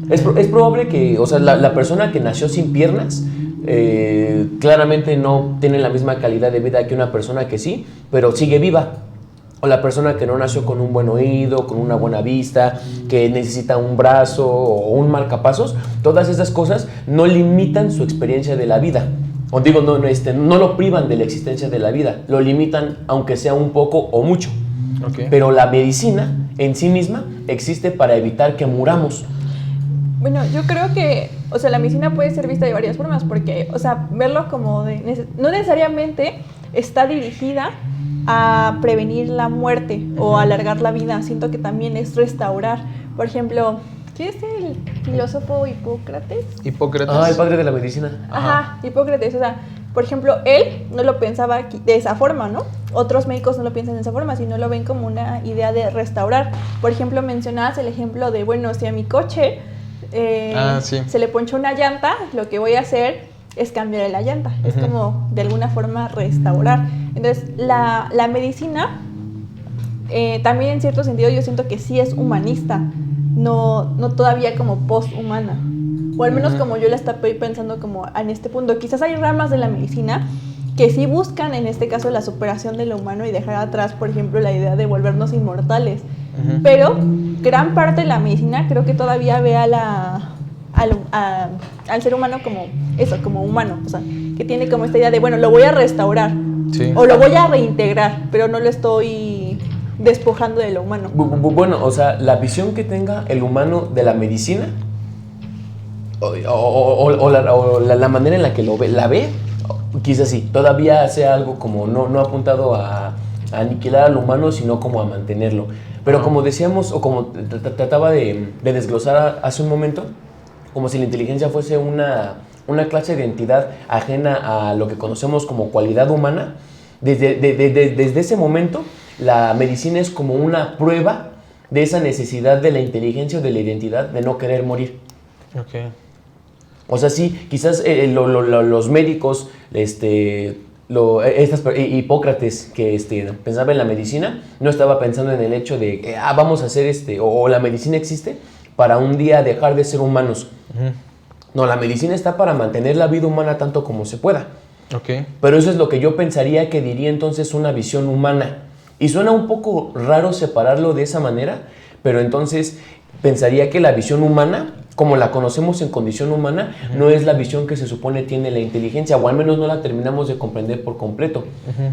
Es probable que, la persona que nació sin piernas claramente no tiene la misma calidad de vida que una persona que sí, pero sigue viva. o la persona que no nació con un buen oído, con una buena vista, que necesita un brazo o un marcapasos, todas esas cosas no limitan su experiencia de la vida. O digo, no lo privan de la existencia de la vida, lo limitan aunque sea un poco o mucho. Okay. Pero la medicina en sí misma existe para evitar que muramos. Bueno, yo creo que, o sea, la medicina puede ser vista de varias formas, porque, o sea, verlo como no necesariamente está dirigida a prevenir la muerte o alargar la vida. Siento que también es restaurar. Por ejemplo, ¿quién es el filósofo Hipócrates? Hipócrates. El padre de la medicina. Ajá, Hipócrates, o sea, por ejemplo, él no lo pensaba de esa forma, ¿no? Otros médicos no lo piensan de esa forma, sino lo ven como una idea de restaurar. Por ejemplo, mencionabas el ejemplo de, bueno, si a mi coche sí. se le ponchó una llanta, lo que voy a hacer es cambiarle la llanta. Es como, de alguna forma, restaurar. Entonces, la medicina, también en cierto sentido, yo siento que sí es humanista, no todavía como post-humana. O al menos como yo la estoy pensando como en este punto. Quizás hay ramas de la medicina que sí buscan, en este caso, la superación de lo humano y dejar atrás, por ejemplo, la idea de volvernos inmortales. Pero gran parte de la medicina creo que todavía ve al ser humano como eso, como humano. O sea, que tiene como esta idea de, bueno, lo voy a restaurar. Sí. O lo voy a reintegrar, pero no lo estoy despojando de lo humano. Bueno, o sea, la visión que tenga el humano de la medicina o la manera en la que la ve, quizás sí, todavía sea algo como no apuntado a aniquilar al humano, sino como a mantenerlo. Pero como decíamos, o como trataba de desglosar hace un momento, como si la inteligencia fuese una clase de entidad ajena a lo que conocemos como cualidad humana, desde ese momento la medicina es como una prueba de esa necesidad de la inteligencia o de la identidad de no querer morir. Okay. O sea, sí, quizás los médicos, Hipócrates, que pensaba en la medicina, no estaba pensando en el hecho de, vamos a hacer o la medicina existe para un día dejar de ser humanos. No, la medicina está para mantener la vida humana tanto como se pueda. Okay. Pero eso es lo que yo pensaría que diría entonces una visión humana. Y suena un poco raro separarlo de esa manera, pero entonces pensaría que la visión humana, como la conocemos en condición humana, no es la visión que se supone tiene la inteligencia, o al menos no la terminamos de comprender por completo.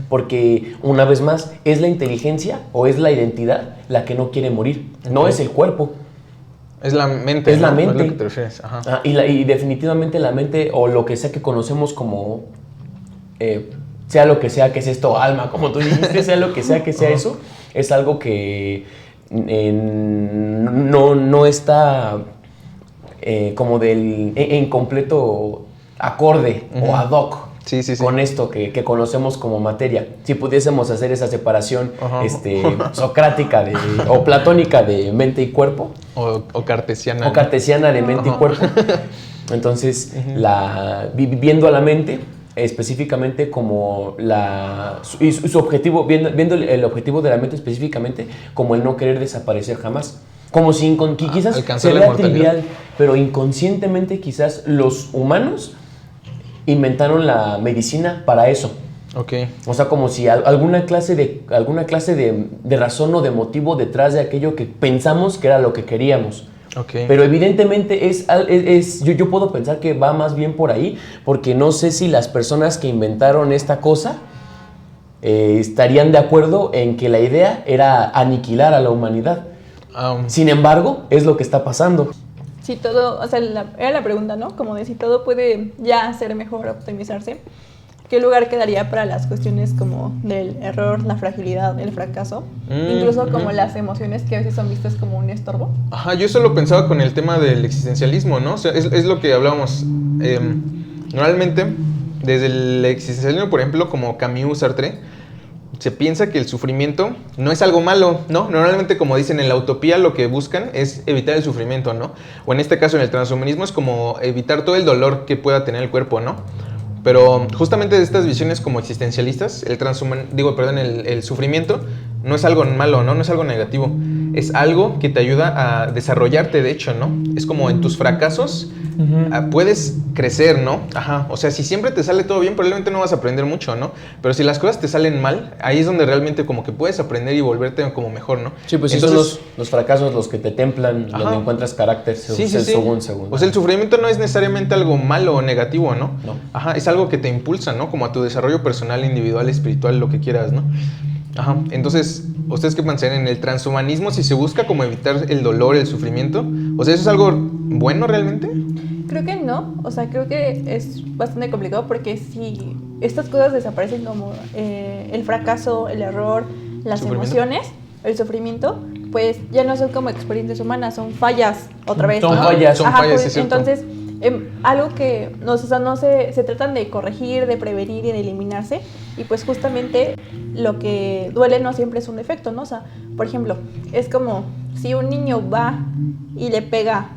Porque, una vez más, es la inteligencia o es la identidad la que no quiere morir, no es el cuerpo. Es la mente. Es la mente. Es lo que te refieres. Ajá. Y definitivamente la mente, o lo que sea que conocemos como, sea lo que sea que es esto, alma, como tú dijiste, sea lo que sea eso, es algo que no está como en completo acorde o ad hoc. Sí. Con esto que conocemos como materia. Si pudiésemos hacer esa separación socrática o platónica de mente y cuerpo. O cartesiana. O cartesiana de mente y cuerpo. Entonces, viendo a la mente específicamente como su objetivo, viendo el objetivo de la mente específicamente como el no querer desaparecer jamás. Como si quizás sería trivial, pero inconscientemente quizás los humanos inventaron la medicina para eso. Okay. O sea, como si alguna clase de razón o de motivo detrás de aquello que pensamos que era lo que queríamos. Okay. Pero evidentemente yo puedo pensar que va más bien por ahí, porque no sé si las personas que inventaron esta cosa estarían de acuerdo en que la idea era aniquilar a la humanidad. Sin embargo, es lo que está pasando. Si todo, o sea, era la pregunta, ¿no? Como de si todo puede ya ser mejor, optimizarse, ¿qué lugar quedaría para las cuestiones como del error, la fragilidad, el fracaso? Incluso como las emociones que a veces son vistas como un estorbo. Ajá, yo eso lo pensaba con el tema del existencialismo, ¿no? O sea, es lo que hablábamos. Normalmente, desde el existencialismo, por ejemplo, como Camus, Sartre, se piensa que el sufrimiento no es algo malo, ¿no? Normalmente, como dicen, en la utopía lo que buscan es evitar el sufrimiento, ¿no? O en este caso, en el transhumanismo, es como evitar todo el dolor que pueda tener el cuerpo, ¿no? Pero justamente de estas visiones como existencialistas, el sufrimiento no es algo malo, ¿no? No es algo negativo. Es algo que te ayuda a desarrollarte, de hecho, ¿no? Es como en tus fracasos puedes crecer, ¿no? Ajá. O sea, si siempre te sale todo bien, probablemente no vas a aprender mucho, ¿no? Pero si las cosas te salen mal, ahí es donde realmente como que puedes aprender y volverte como mejor, ¿no? Sí, pues entonces, sí son los fracasos los que te templan, donde encuentras carácter según. O sea, el sufrimiento no es necesariamente algo malo o negativo, ¿no? No. Ajá, es algo que te impulsa, ¿no? Como a tu desarrollo personal, individual, espiritual, lo que quieras, ¿no? Ajá. Entonces, ¿ustedes qué piensan? En el transhumanismo, si se busca como evitar el dolor, el sufrimiento, o sea, ¿eso es algo bueno realmente? Creo que no, o sea, creo que es bastante complicado porque si estas cosas desaparecen como el fracaso, el error, las emociones, el sufrimiento, pues ya no son como experiencias humanas, son fallas otra vez. Son fallas, pues, es cierto. entonces, algo que no se tratan de corregir, de prevenir y de eliminarse, y pues justamente lo que duele no siempre es un defecto, ¿no? O sea, por ejemplo, es como si un niño va y le pega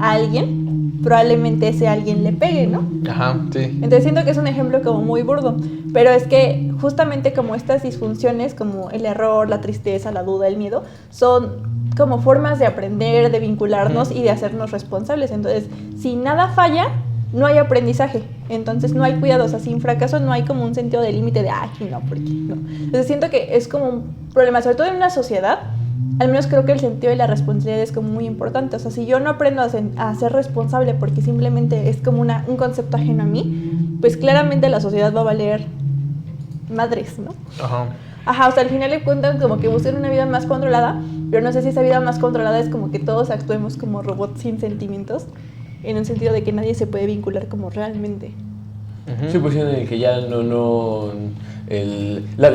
a alguien, probablemente ese alguien le pegue, ¿no? Ajá, sí. Entonces siento que es un ejemplo como muy burdo, pero es que justamente como estas disfunciones, como el error, la tristeza, la duda, el miedo, son como formas de aprender, de vincularnos y de hacernos responsables. Entonces, si nada falla, no hay aprendizaje, entonces no hay cuidado, o sea, sin fracaso no hay como un sentido de límite de, aquí no, ¿por qué? No. Entonces siento que es como un problema, sobre todo en una sociedad. Al menos creo que el sentido de la responsabilidad es como muy importante. O sea, si yo no aprendo a ser responsable porque simplemente es como un concepto ajeno a mí, pues claramente la sociedad va a valer madres, ¿no? Ajá, o sea, al final le cuentan como que busquen una vida más controlada, pero no sé si esa vida más controlada es como que todos actuemos como robots sin sentimientos, en un sentido de que nadie se puede vincular como realmente. Sí, pues en el que ya la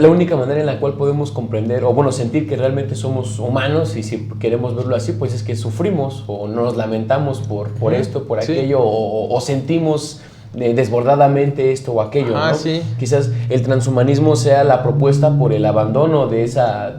única manera en la cual podemos comprender, o bueno, sentir que realmente somos humanos, y si queremos verlo así, pues es que sufrimos, o nos lamentamos por esto, por aquello, o sentimos desbordadamente esto o aquello, ¿no? Sí. Quizás el transhumanismo sea la propuesta por el abandono de esa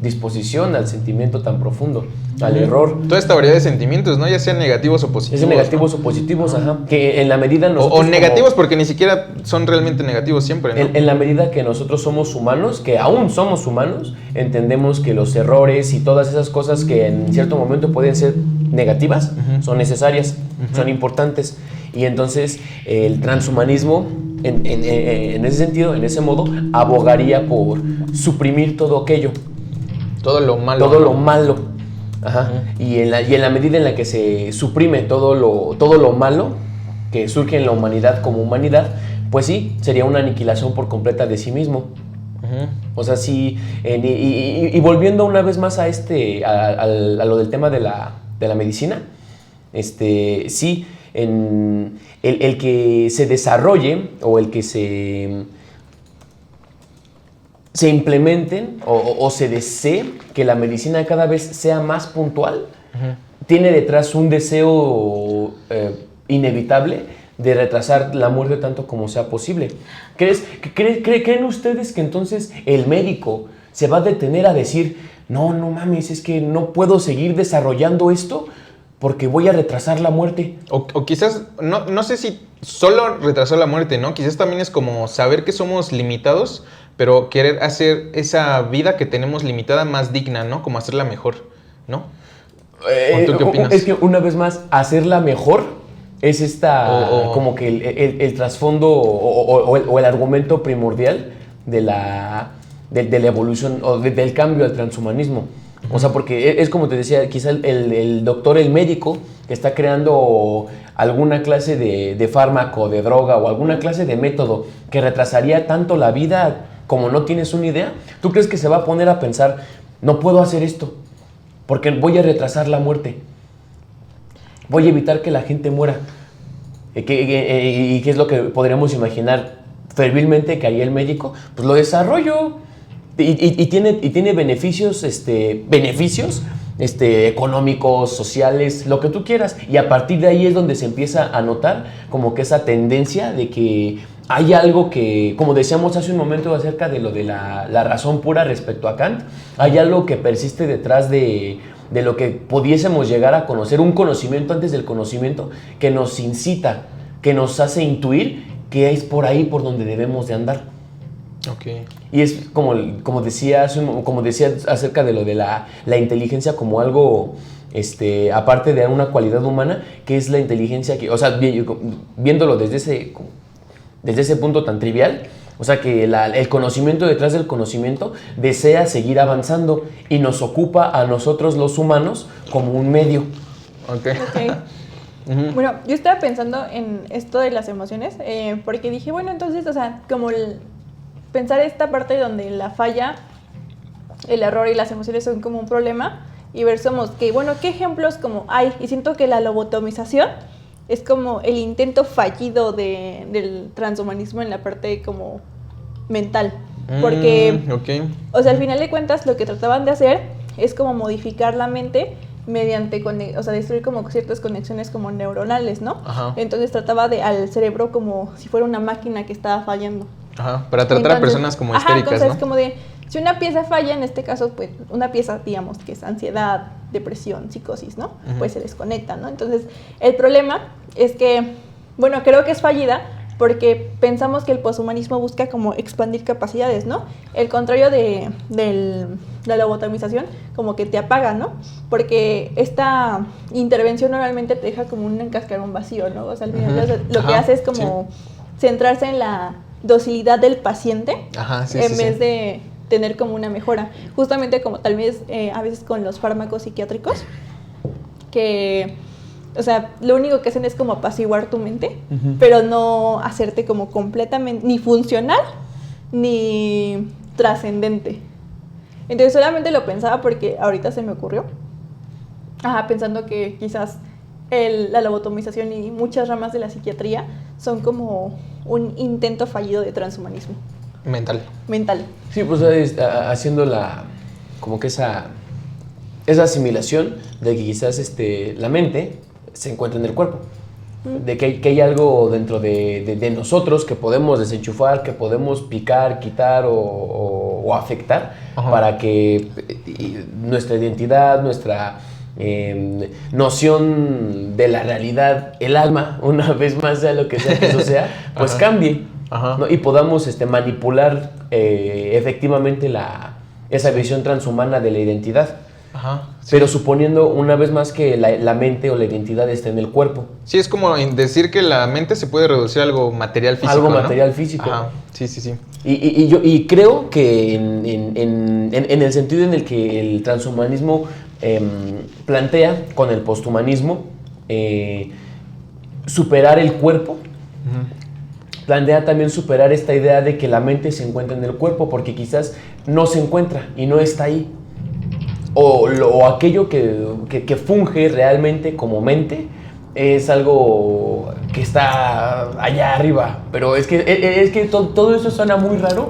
disposición al sentimiento tan profundo, al error. Toda esta variedad de sentimientos, ¿no? Ya sean negativos o positivos. Es negativos, ¿no? O positivos, que en la medida nosotros... O negativos, porque ni siquiera son realmente negativos siempre, ¿no? En la medida que nosotros somos humanos, que aún somos humanos, entendemos que los errores y todas esas cosas que en cierto momento pueden ser negativas, son necesarias, son importantes. Y entonces el transhumanismo, en ese sentido, en ese modo, abogaría por suprimir todo aquello. Todo lo malo. Todo lo malo. Ajá. Y en la medida en la que se suprime todo lo malo que surge en la humanidad como humanidad, pues sí, sería una aniquilación por completa de sí mismo. O sea, sí, y volviendo una vez más a lo del tema de la medicina, sí, el que se desarrolle o el que se implementen o se desee que la medicina cada vez sea más puntual, tiene detrás un deseo inevitable de retrasar la muerte tanto como sea posible. ¿Creen ustedes que entonces el médico se va a detener a decir, no mames, es que no puedo seguir desarrollando esto porque voy a retrasar la muerte? O quizás, no sé si solo retrasar la muerte, ¿no? Quizás también es como saber que somos limitados, pero querer hacer esa vida que tenemos limitada más digna, ¿no? Como hacerla mejor, ¿no? ¿Tú qué opinas? Es que una vez más, hacerla mejor es como que el trasfondo o el argumento primordial de la evolución o del cambio al transhumanismo. O sea, porque es como te decía, quizá el doctor, el médico, que está creando alguna clase de fármaco, de droga o alguna clase de método que retrasaría tanto la vida como no tienes una idea, ¿tú crees que se va a poner a pensar, no puedo hacer esto porque voy a retrasar la muerte? Voy a evitar que la gente muera. ¿Y qué es lo que podríamos imaginar fervilmente que haría el médico? Pues lo desarrollo. Y tiene beneficios, económicos, sociales, lo que tú quieras. Y a partir de ahí es donde se empieza a notar como que esa tendencia de que hay algo que, como decíamos hace un momento acerca de lo de la razón pura respecto a Kant, hay algo que persiste detrás de lo que pudiésemos llegar a conocer, un conocimiento antes del conocimiento que nos incita, que nos hace intuir que es por ahí por donde debemos de andar. Ok. Y es como decía acerca de lo de la inteligencia como algo, aparte de una cualidad humana, que es la inteligencia que, o sea, viéndolo desde ese punto tan trivial, o sea, que el conocimiento detrás del conocimiento desea seguir avanzando y nos ocupa a nosotros los humanos como un medio. Ok. Bueno, yo estaba pensando en esto de las emociones, porque dije, bueno, entonces, o sea, como pensar esta parte donde la falla, el error y las emociones son como un problema, y ver qué ejemplos como hay. Y siento que la lobotomización es como el intento fallido del transhumanismo en la parte como mental. Porque, o sea, al final de cuentas, lo que trataban de hacer es como modificar la mente mediante, o sea, destruir como ciertas conexiones como neuronales, ¿no? Ajá. Entonces trataba al cerebro como si fuera una máquina que estaba fallando. Ajá, para tratar a personas como histéricas, entonces, ¿no? como de, si una pieza falla, en este caso, pues, una pieza, digamos, que es ansiedad, depresión, psicosis, ¿no? Pues se desconecta, ¿no? Entonces, el problema es que, bueno, creo que es fallida porque pensamos que el poshumanismo busca como expandir capacidades, ¿no? El contrario de la lobotomización, como que te apaga, ¿no? Porque esta intervención normalmente te deja como un cascarón vacío, ¿no? O sea, al final lo que hace es como centrarse en la docilidad del paciente en vez de tener como una mejora. Justamente como tal vez a veces con los fármacos psiquiátricos, que, o sea, lo único que hacen es como apaciguar tu mente, pero no hacerte como completamente ni funcional ni trascendente. Entonces solamente lo pensaba porque ahorita se me ocurrió. Pensando que quizás la lobotomización y muchas ramas de la psiquiatría son como un intento fallido de transhumanismo. Mental. Sí, pues haciendo como que esa asimilación de que quizás la mente se encuentra en el cuerpo. De que hay algo dentro de nosotros que podemos desenchufar, que podemos picar, quitar o afectar para que nuestra identidad, nuestra noción de la realidad, el alma, una vez más, sea lo que sea que eso sea, pues cambie, ¿no? Y podamos manipular efectivamente esa visión transhumana de la identidad. Pero suponiendo una vez más que la mente o la identidad está en el cuerpo. Sí, es como decir que la mente se puede reducir a algo material físico. Algo material físico. Sí. Y creo que en el sentido en el que el transhumanismo plantea con el posthumanismo superar el cuerpo, plantea también superar esta idea de que la mente se encuentra en el cuerpo, porque quizás no se encuentra y no está ahí. O aquello que funge realmente como mente es algo que está allá arriba. Pero es que todo eso suena muy raro.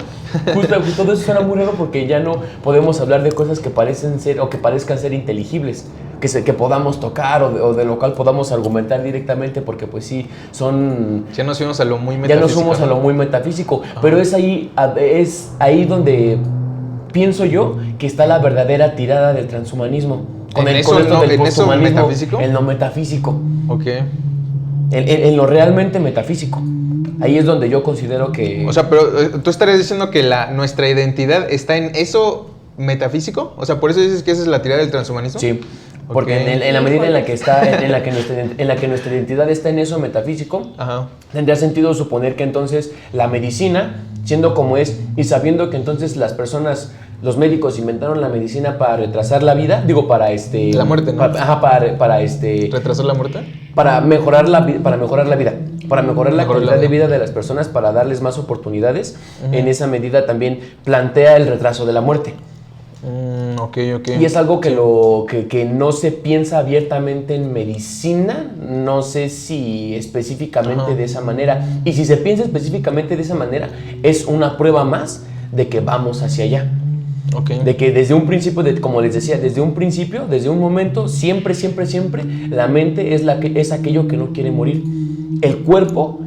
Justo todo eso suena muy raro porque ya no podemos hablar de cosas que parecen ser o que parezcan ser inteligibles, que podamos tocar o de lo cual podamos argumentar directamente, porque pues sí, ya nos fuimos a lo muy metafísico. Ya nos fuimos a lo muy metafísico. Pero es ahí donde pienso yo que está la verdadera tirada del transhumanismo. ¿En eso metafísico? En lo metafísico. Ok. En lo realmente metafísico. Ahí es donde yo considero que... O sea, pero tú estarías diciendo que nuestra identidad está en eso metafísico. O sea, por eso dices que esa es la tirada del transhumanismo. Sí. Porque en la medida en la que nuestra identidad está en eso metafísico, tendría sentido suponer que entonces la medicina, siendo como es y sabiendo que entonces los médicos inventaron la medicina para retrasar la vida, la muerte, ¿no? ¿Retrasar la muerte? Para mejorar la vida, para mejorar la calidad de vida de las personas, para darles más oportunidades. En esa medida también plantea el retraso de la muerte. Okay. Y es algo que no se piensa abiertamente en medicina, no sé si específicamente de esa manera. Y si se piensa específicamente de esa manera, es una prueba más de que vamos hacia allá. De que desde un principio, como les decía, desde un momento, siempre, la mente es aquello que no quiere morir. El cuerpo,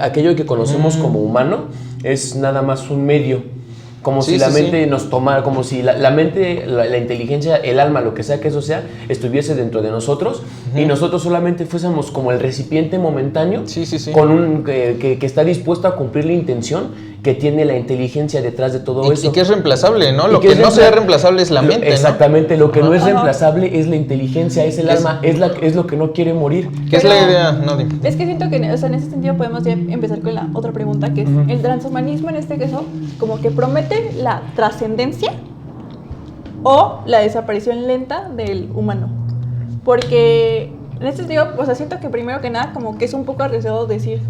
aquello que conocemos como humano, es nada más un medio. Como si la mente nos tomara, como si la mente, la inteligencia, el alma, lo que sea que eso sea, estuviese dentro de nosotros y nosotros solamente fuésemos como el recipiente momentáneo con que está dispuesto a cumplir la intención que tiene la inteligencia detrás de todo eso. Y que es reemplazable, ¿no? Lo que que no sea reemplazable es la mente, exactamente, ¿no? lo que no es Ajá. reemplazable es la inteligencia, es el alma, es lo que no quiere morir. ¿Qué es la idea? No, dime. Es que siento que, o sea, en ese sentido podemos ya empezar con la otra pregunta, que es el transhumanismo en este caso, como que promete la trascendencia o la desaparición lenta del humano. Porque en este sentido, o sea, siento que primero que nada como que es un poco arriesgado decir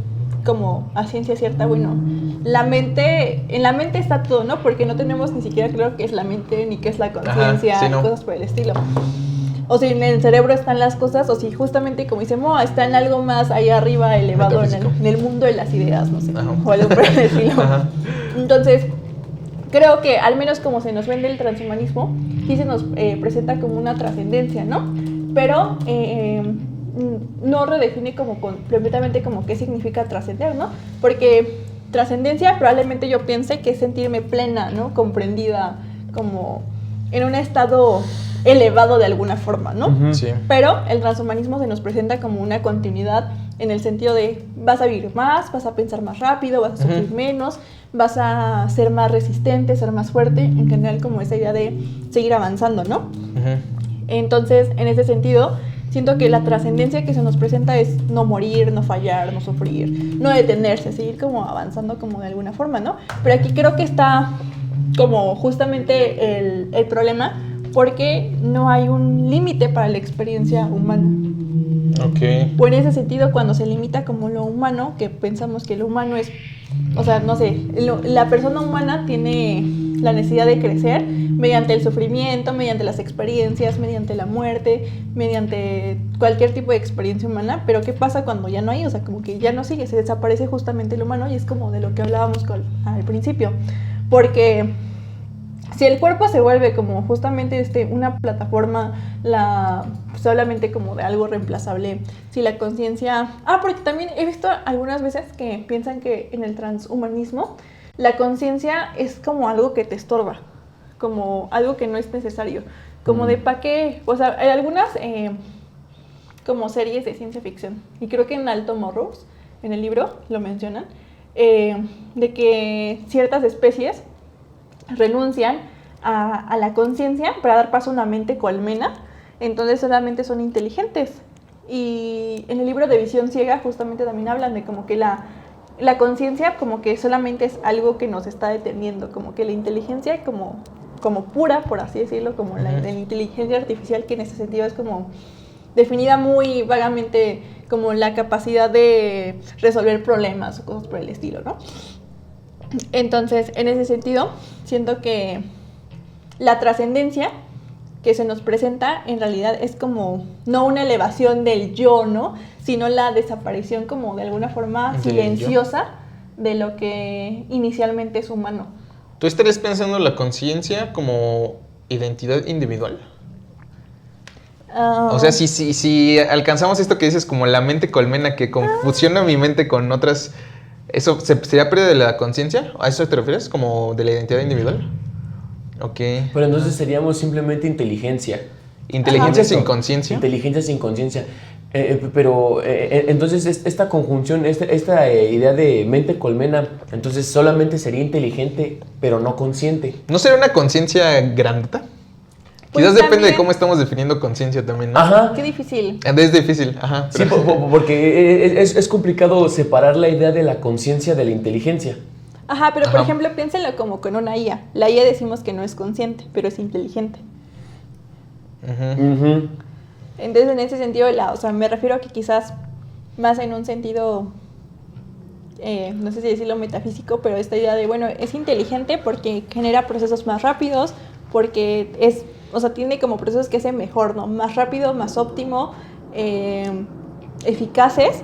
como a ciencia cierta, bueno, en la mente está todo, ¿no? Porque no tenemos ni siquiera claro qué es la mente, ni qué es la conciencia, sí, ni no. cosas por el estilo. O si en el cerebro están las cosas, o si justamente, como dice Moa, está en algo más allá arriba, elevado, en el mundo de las ideas, no sé, Ajá. o algo por el estilo. Ajá. Entonces, creo que al menos como se nos vende el transhumanismo, sí se nos presenta como una trascendencia, ¿no? Pero no redefine como completamente como qué significa trascender, ¿no? Porque trascendencia probablemente yo piense que es sentirme plena, ¿no? Comprendida, como en un estado elevado de alguna forma, ¿no? Ujú. Sí. Pero el transhumanismo se nos presenta como una continuidad en el sentido de vas a vivir más, vas a pensar más rápido, vas a sufrir menos, vas a ser más resistente, ser más fuerte, en general como esa idea de seguir avanzando, ¿no? Ujú. Entonces, en ese sentido, siento que la trascendencia que se nos presenta es no morir, no fallar, no sufrir, no detenerse, seguir como avanzando como de alguna forma, ¿no? Pero aquí creo que está como justamente el problema, porque no hay un límite para la experiencia humana. Ok. O en ese sentido, cuando se limita como lo humano, que pensamos que lo humano es, o sea, no sé, la persona humana tiene la necesidad de crecer mediante el sufrimiento, mediante las experiencias, mediante la muerte, mediante cualquier tipo de experiencia humana, pero ¿qué pasa cuando ya no hay? O sea, como que ya no sigue, se desaparece justamente el humano y es como de lo que hablábamos al principio, porque si el cuerpo se vuelve como justamente una plataforma solamente como de algo reemplazable, si la conciencia... porque también he visto algunas veces que piensan que en el transhumanismo la conciencia es como algo que te estorba, como algo que no es necesario, como de ¿para qué? O sea, hay algunas como series de ciencia ficción, y creo que en Alto Morros, en el libro, lo mencionan, de que ciertas especies renuncian a la conciencia para dar paso a una mente colmena, entonces solamente son inteligentes. Y en el libro de Visión Ciega justamente también hablan de como que la conciencia como que solamente es algo que nos está deteniendo, como que la inteligencia como pura, por así decirlo, como la inteligencia artificial, que en ese sentido es como definida muy vagamente como la capacidad de resolver problemas o cosas por el estilo, ¿no? Entonces, en ese sentido, siento que la trascendencia que se nos presenta en realidad es como no una elevación del yo, ¿no? Sino la desaparición como de alguna forma silenciosa de lo que inicialmente es humano. ¿Tú estarías pensando en la conciencia como identidad individual? O sea, si alcanzamos esto que dices como la mente colmena que fusiona mi mente con otras, ¿eso sería pérdida de la conciencia? ¿A eso te refieres? ¿Como de la identidad individual? Ok. Pero entonces seríamos simplemente inteligencia. ¿Inteligencia Ajá. sin conciencia? Inteligencia sin conciencia. Pero entonces esta conjunción, esta idea de mente colmena, entonces solamente sería inteligente, pero no consciente. ¿No sería una conciencia grandota? Pues Quizás depende también. de cómo estamos definiendo conciencia también, ¿no? Ajá. Qué difícil. Es difícil, ajá. Sí, pero- porque es complicado separar la idea de la conciencia de la inteligencia. Ajá, pero por Ajá. ejemplo, piénsenlo como con una IA. La IA decimos que no es consciente, pero es inteligente. Ujú. Ujú. Entonces, en ese sentido, o sea, me refiero a que quizás más en un sentido, no sé si decirlo metafísico, pero esta idea de, bueno, es inteligente porque genera procesos más rápidos, porque o sea, tiene como procesos que hacen mejor, ¿no? Más rápido, más óptimo, eficaces,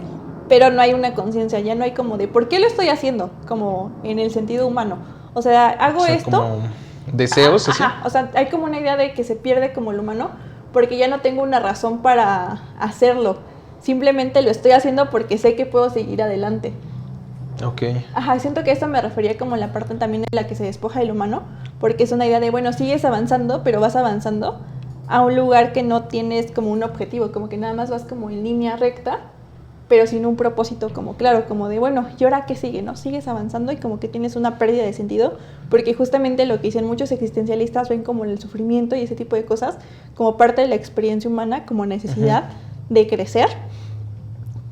pero no hay una conciencia, ya no hay como de, ¿por qué lo estoy haciendo? Como en el sentido humano. O sea, hago O sea, esto... como deseos, así. Ajá, o sea, hay como una idea de que se pierde como el humano porque ya no tengo una razón para hacerlo. Simplemente lo estoy haciendo porque sé que puedo seguir adelante. Ok. Ajá, siento que eso me refería como la parte también en la que se despoja del humano, porque es una idea de, bueno, sigues avanzando, pero vas avanzando a un lugar que no tienes como un objetivo, como que nada más vas como en línea recta, pero sin un propósito como claro, como de, bueno, ¿y ahora qué sigue? ¿No? Sigues avanzando y como que tienes una pérdida de sentido, porque justamente lo que dicen muchos existencialistas ven como el sufrimiento y ese tipo de cosas como parte de la experiencia humana, como necesidad de crecer,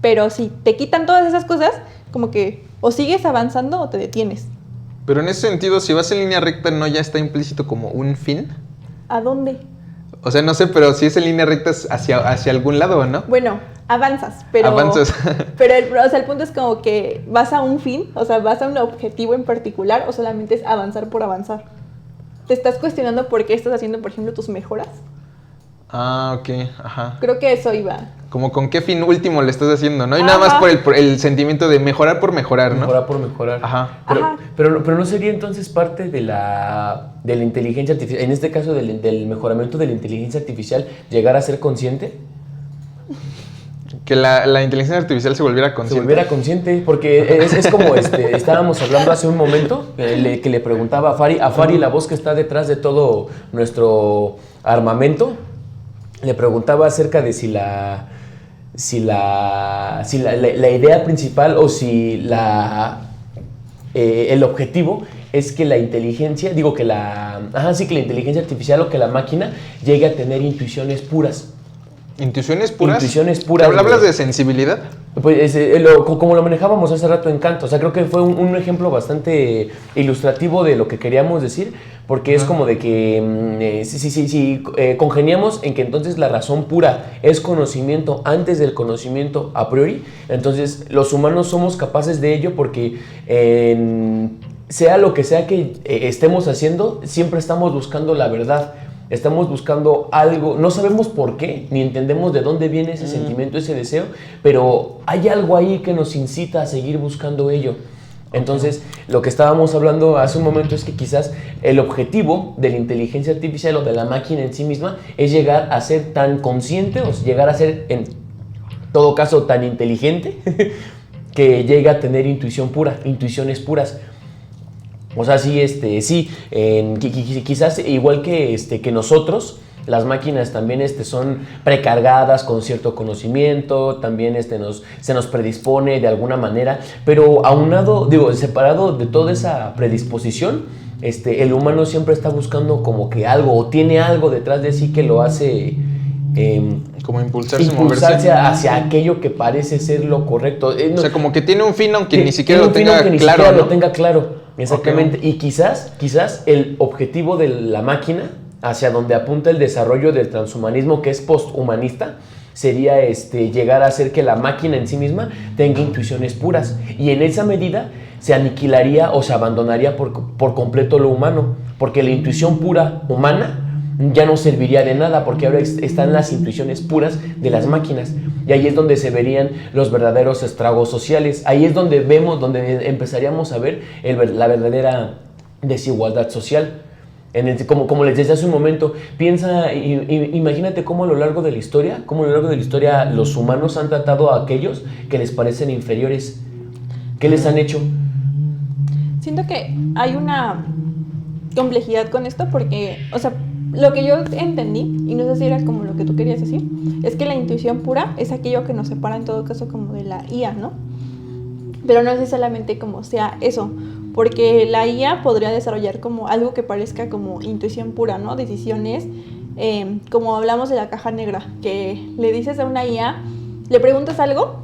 pero si te quitan todas esas cosas, como que o sigues avanzando o te detienes. Pero en ese sentido, si vas en línea recta, ¿no ya está implícito como un fin? ¿A dónde? O sea, no sé, pero si es en línea recta es hacia algún lado, ¿no? Bueno, avanzas, pero... Avanzas. Pero el punto es como que vas a un fin, o sea, vas a un objetivo en particular o solamente es avanzar por avanzar. ¿Te estás cuestionando por qué estás haciendo, por ejemplo, tus mejoras? Ah, ok, ajá. Creo que eso iba. Como con qué fin último le estás haciendo, ¿no? Y nada más por el sentimiento de mejorar por mejorar, ¿no? Mejorar por mejorar. Ajá. Pero no sería entonces parte de la inteligencia artificial, en este caso del mejoramiento de la inteligencia artificial, llegar a ser consciente. Que la inteligencia artificial se volviera consciente. Se volviera consciente, porque es como estábamos hablando hace un momento, que le preguntaba a Fari, la voz que está detrás de todo nuestro armamento, le preguntaba acerca de si la idea principal o si el objetivo es que la inteligencia, que la inteligencia artificial o que la máquina llegue a tener intuiciones puras. ¿Intuiciones puras? Intuiciones puras. ¿Hablas de sensibilidad? Pues como lo manejábamos hace rato en Kant, o sea, creo que fue un ejemplo bastante ilustrativo de lo que queríamos decir, porque es como de que si congeniamos en que entonces la razón pura es conocimiento antes del conocimiento a priori, entonces los humanos somos capaces de ello porque sea lo que sea que estemos haciendo, siempre estamos buscando la verdad. Estamos buscando algo, no sabemos por qué, ni entendemos de dónde viene ese sentimiento, ese deseo, pero hay algo ahí que nos incita a seguir buscando ello. Entonces, lo que estábamos hablando hace un momento es que quizás el objetivo de la inteligencia artificial o de la máquina en sí misma es llegar a ser tan consciente o llegar a ser, en todo caso, tan inteligente que llegue a tener intuición pura, intuiciones puras. O sea, quizás igual que nosotros, las máquinas también son precargadas con cierto conocimiento, también se nos predispone de alguna manera, pero aunado, separado de toda esa predisposición, el humano siempre está buscando como que algo, o tiene algo detrás de sí que lo hace... como impulsarse hacia aquello que parece ser lo correcto. O sea, como que tiene un fin aunque ni siquiera lo tenga claro. Exactamente. Okay. Y quizás el objetivo de la máquina, hacia donde apunta el desarrollo del transhumanismo, que es posthumanista, sería llegar a hacer que la máquina en sí misma tenga intuiciones puras. Y en esa medida se aniquilaría o se abandonaría por completo lo humano, porque la intuición pura humana ya no serviría de nada, porque ahora están las intuiciones puras de las máquinas. Y ahí es donde se verían los verdaderos estragos sociales. Ahí es donde empezaríamos a ver la verdadera desigualdad social. Como les decía hace un momento, imagínate cómo a lo largo de la historia, los humanos han tratado a aquellos que les parecen inferiores. ¿Qué les han hecho? Siento que hay una complejidad con esto porque, o sea, lo que yo entendí, y no sé si era como lo que tú querías decir, es que la intuición pura es aquello que nos separa en todo caso como de la IA, ¿no? Pero no es solamente como sea eso, porque la IA podría desarrollar como algo que parezca como intuición pura, ¿no? Decisiones, como hablamos de la caja negra, que le dices a una IA, le preguntas algo,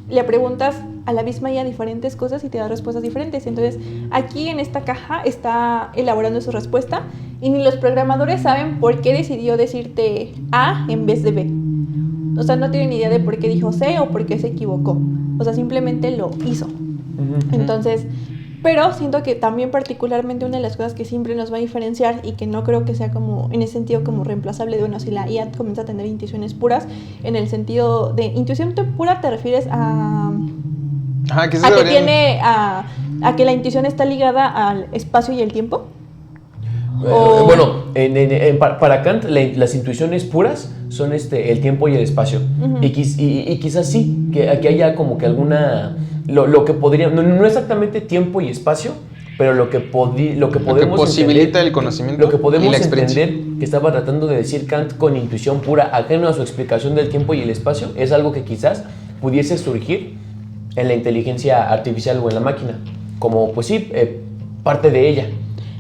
le preguntas a la misma IA diferentes cosas y te da respuestas diferentes. Entonces, aquí en esta caja está elaborando su respuesta y ni los programadores saben por qué decidió decirte A en vez de B. O sea, no tienen ni idea de por qué dijo C o por qué se equivocó. O sea, simplemente lo hizo. Entonces, pero siento que también particularmente una de las cosas que siempre nos va a diferenciar y que no creo que sea como, en ese sentido, como reemplazable de, bueno, si la IA comienza a tener intuiciones puras, en el sentido de intuición pura te refieres a... Ajá, que a que la intuición está ligada al espacio y el tiempo. Bueno, para Kant las intuiciones puras son el tiempo y el espacio. Y quizás sí, que aquí haya como que alguna... Lo que podría... No exactamente tiempo y espacio, pero lo que podemos posibilita entender, el conocimiento lo que podemos y la experiencia. entender que estaba tratando de decir Kant con intuición pura, ajeno a su explicación del tiempo y el espacio, es algo que quizás pudiese surgir en la inteligencia artificial o en la máquina, como pues sí, parte de ella.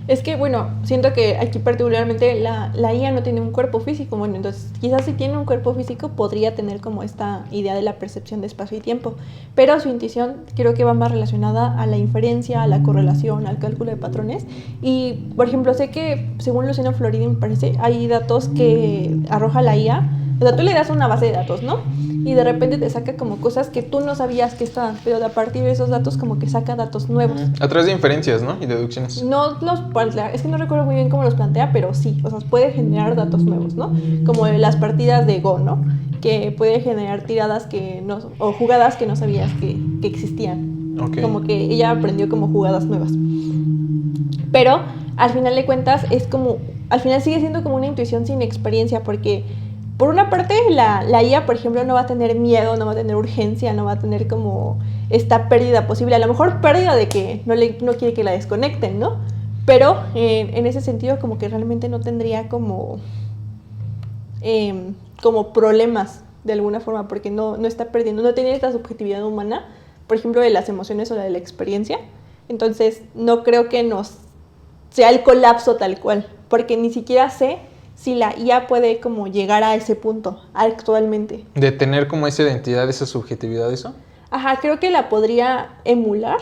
Es que, bueno, siento que aquí particularmente la IA no tiene un cuerpo físico. Bueno, entonces quizás si tiene un cuerpo físico podría tener como esta idea de la percepción de espacio y tiempo. Pero su intuición creo que va más relacionada a la inferencia, a la correlación, al cálculo de patrones. Y, por ejemplo, sé que, según Luciano Floridi, me parece, hay datos que arroja la IA. O sea, tú le das una base de datos, ¿no? Y de repente te saca como cosas que tú no sabías que estaban, pero a partir de esos datos como que saca datos nuevos. A través de inferencias, ¿no? Y deducciones. No los plantea, es que no recuerdo muy bien cómo los plantea, pero sí, o sea, puede generar datos nuevos, ¿no? Como las partidas de Go, ¿no? Que puede generar tiradas que no, o jugadas que no sabías que existían. Okay. Como que ella aprendió como jugadas nuevas. Pero al final de cuentas es como, al final sigue siendo como una intuición sin experiencia, porque por una parte la IA, por ejemplo, no va a tener miedo, no va a tener urgencia, no va a tener como esta pérdida posible, a lo mejor pérdida de que no quiere que la desconecten, ¿no? Pero en ese sentido como que realmente no tendría como problemas de alguna forma, porque no está perdiendo, no tiene esta subjetividad humana, por ejemplo, de las emociones o de la experiencia. Entonces no creo que nos sea el colapso tal cual, porque ni siquiera sé si la IA puede como llegar a ese punto actualmente. De tener como esa identidad, esa subjetividad, ¿eso? Ajá, creo que la podría emular.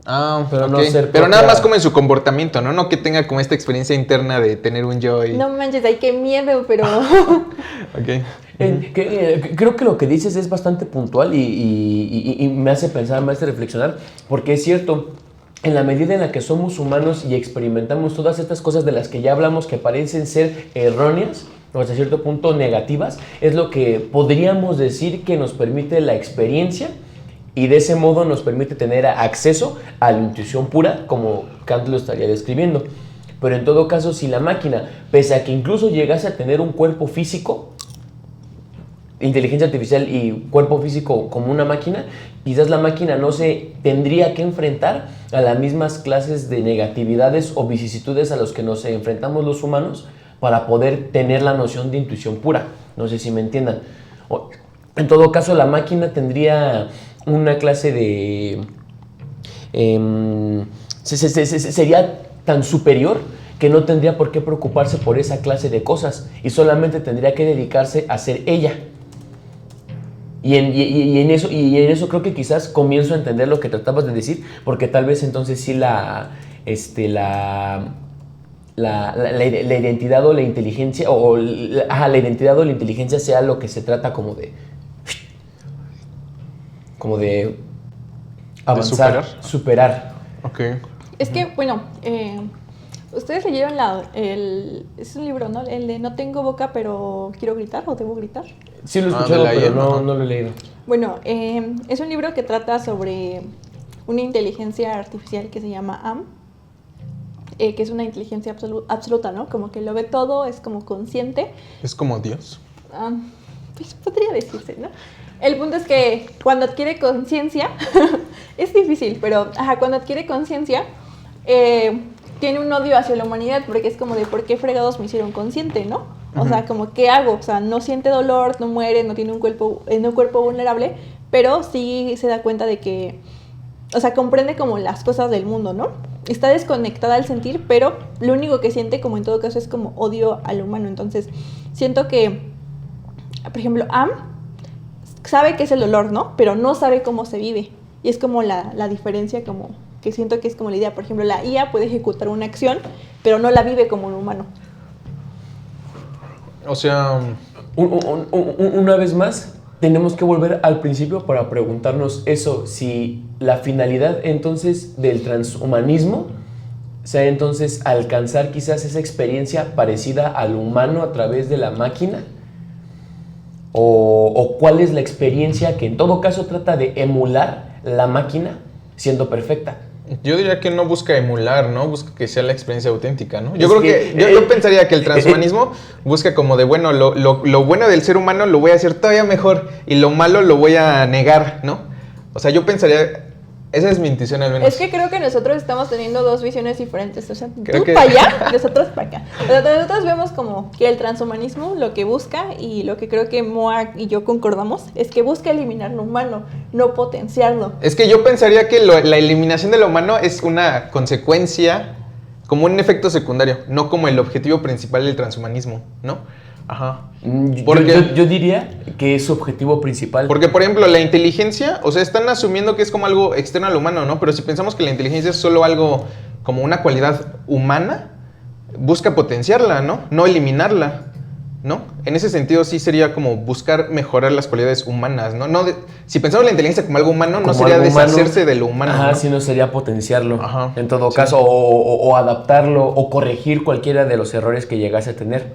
Ah, pero okay. no ser pero propia... nada más como en su comportamiento, ¿no? No que tenga como esta experiencia interna de tener un yo y... No manches, ay, qué miedo, pero... Ok. Creo que lo que dices es bastante puntual y me hace pensar, me hace reflexionar, porque es cierto, en la medida en la que somos humanos y experimentamos todas estas cosas de las que ya hablamos que parecen ser erróneas o hasta cierto punto negativas, es lo que podríamos decir que nos permite la experiencia y de ese modo nos permite tener acceso a la intuición pura, como Kant lo estaría describiendo. Pero en todo caso, si la máquina, pese a que incluso llegase a tener un cuerpo físico, inteligencia artificial y cuerpo físico como una máquina, quizás la máquina no se tendría que enfrentar a las mismas clases de negatividades o vicisitudes a los que nos enfrentamos los humanos para poder tener la noción de intuición pura. No sé si me entiendan. En todo caso, la máquina tendría una clase de... sería tan superior que no tendría por qué preocuparse por esa clase de cosas y solamente tendría que dedicarse a ser ella. Y en eso creo que quizás comienzo a entender lo que tratabas de decir, porque tal vez entonces sí la identidad o la inteligencia, la identidad o la inteligencia sea lo que se trata como de avanzar, superar. Ok. Es que, bueno, ustedes leyeron es un libro, ¿no? El de No tengo boca, pero quiero gritar, o debo gritar. Sí lo he escuchado, pero no lo he leído. Bueno, es un libro que trata sobre una inteligencia artificial que se llama AM, que es una inteligencia absoluta, ¿no? Como que lo ve todo, es como consciente. Es como Dios. Pues podría decirse, ¿no? El punto es que cuando adquiere conciencia, es difícil, pero cuando adquiere conciencia, tiene un odio hacia la humanidad, porque es como de ¿por qué fregados me hicieron consciente, no? O sea, como ¿qué hago? O sea, no siente dolor, no muere, no tiene un cuerpo vulnerable, pero sí se da cuenta de que, o sea, comprende como las cosas del mundo, ¿no? Está desconectada al sentir, pero lo único que siente, como en todo caso, es como odio al humano. Entonces, siento que, por ejemplo, Am sabe qué es el dolor, ¿no? Pero no sabe cómo se vive. Y es como la diferencia, como que siento que es como la idea. Por ejemplo, la IA puede ejecutar una acción, pero no la vive como un humano. O sea... Una vez más, tenemos que volver al principio para preguntarnos eso, si la finalidad entonces del transhumanismo sea entonces alcanzar quizás esa experiencia parecida al humano a través de la máquina, o cuál es la experiencia que en todo caso trata de emular la máquina siendo perfecta. Yo diría que no busca emular, ¿no? Busca que sea la experiencia auténtica, ¿no? Yo pensaría que el transhumanismo busca como de, bueno, lo bueno del ser humano lo voy a hacer todavía mejor y lo malo lo voy a negar, ¿no? O sea, yo pensaría Esa es mi intuición al menos. Es que creo que nosotros estamos teniendo dos visiones diferentes. O sea, Creo tú que- para allá, nosotros para acá. O sea, nosotros vemos como que el transhumanismo lo que busca, y lo que creo que Moa y yo concordamos, es que busca eliminar lo humano, no potenciarlo. Es que yo pensaría que la eliminación de lo humano es una consecuencia, como un efecto secundario, no como el objetivo principal del transhumanismo, ¿no? Ajá. Yo diría que es su objetivo principal. Porque, por ejemplo, la inteligencia, o sea, están asumiendo que es como algo externo al humano, ¿no? Pero si pensamos que la inteligencia es solo algo, como una cualidad humana, busca potenciarla, ¿no? No eliminarla, ¿no? En ese sentido sí sería como buscar mejorar las cualidades humanas, ¿no? Si pensamos la inteligencia como algo humano, no Como sería algo humano, deshacerse de lo humano, ajá, ¿no? sino sería potenciarlo. Ajá, en todo sí. caso, o adaptarlo, o corregir cualquiera de los errores que llegase a tener.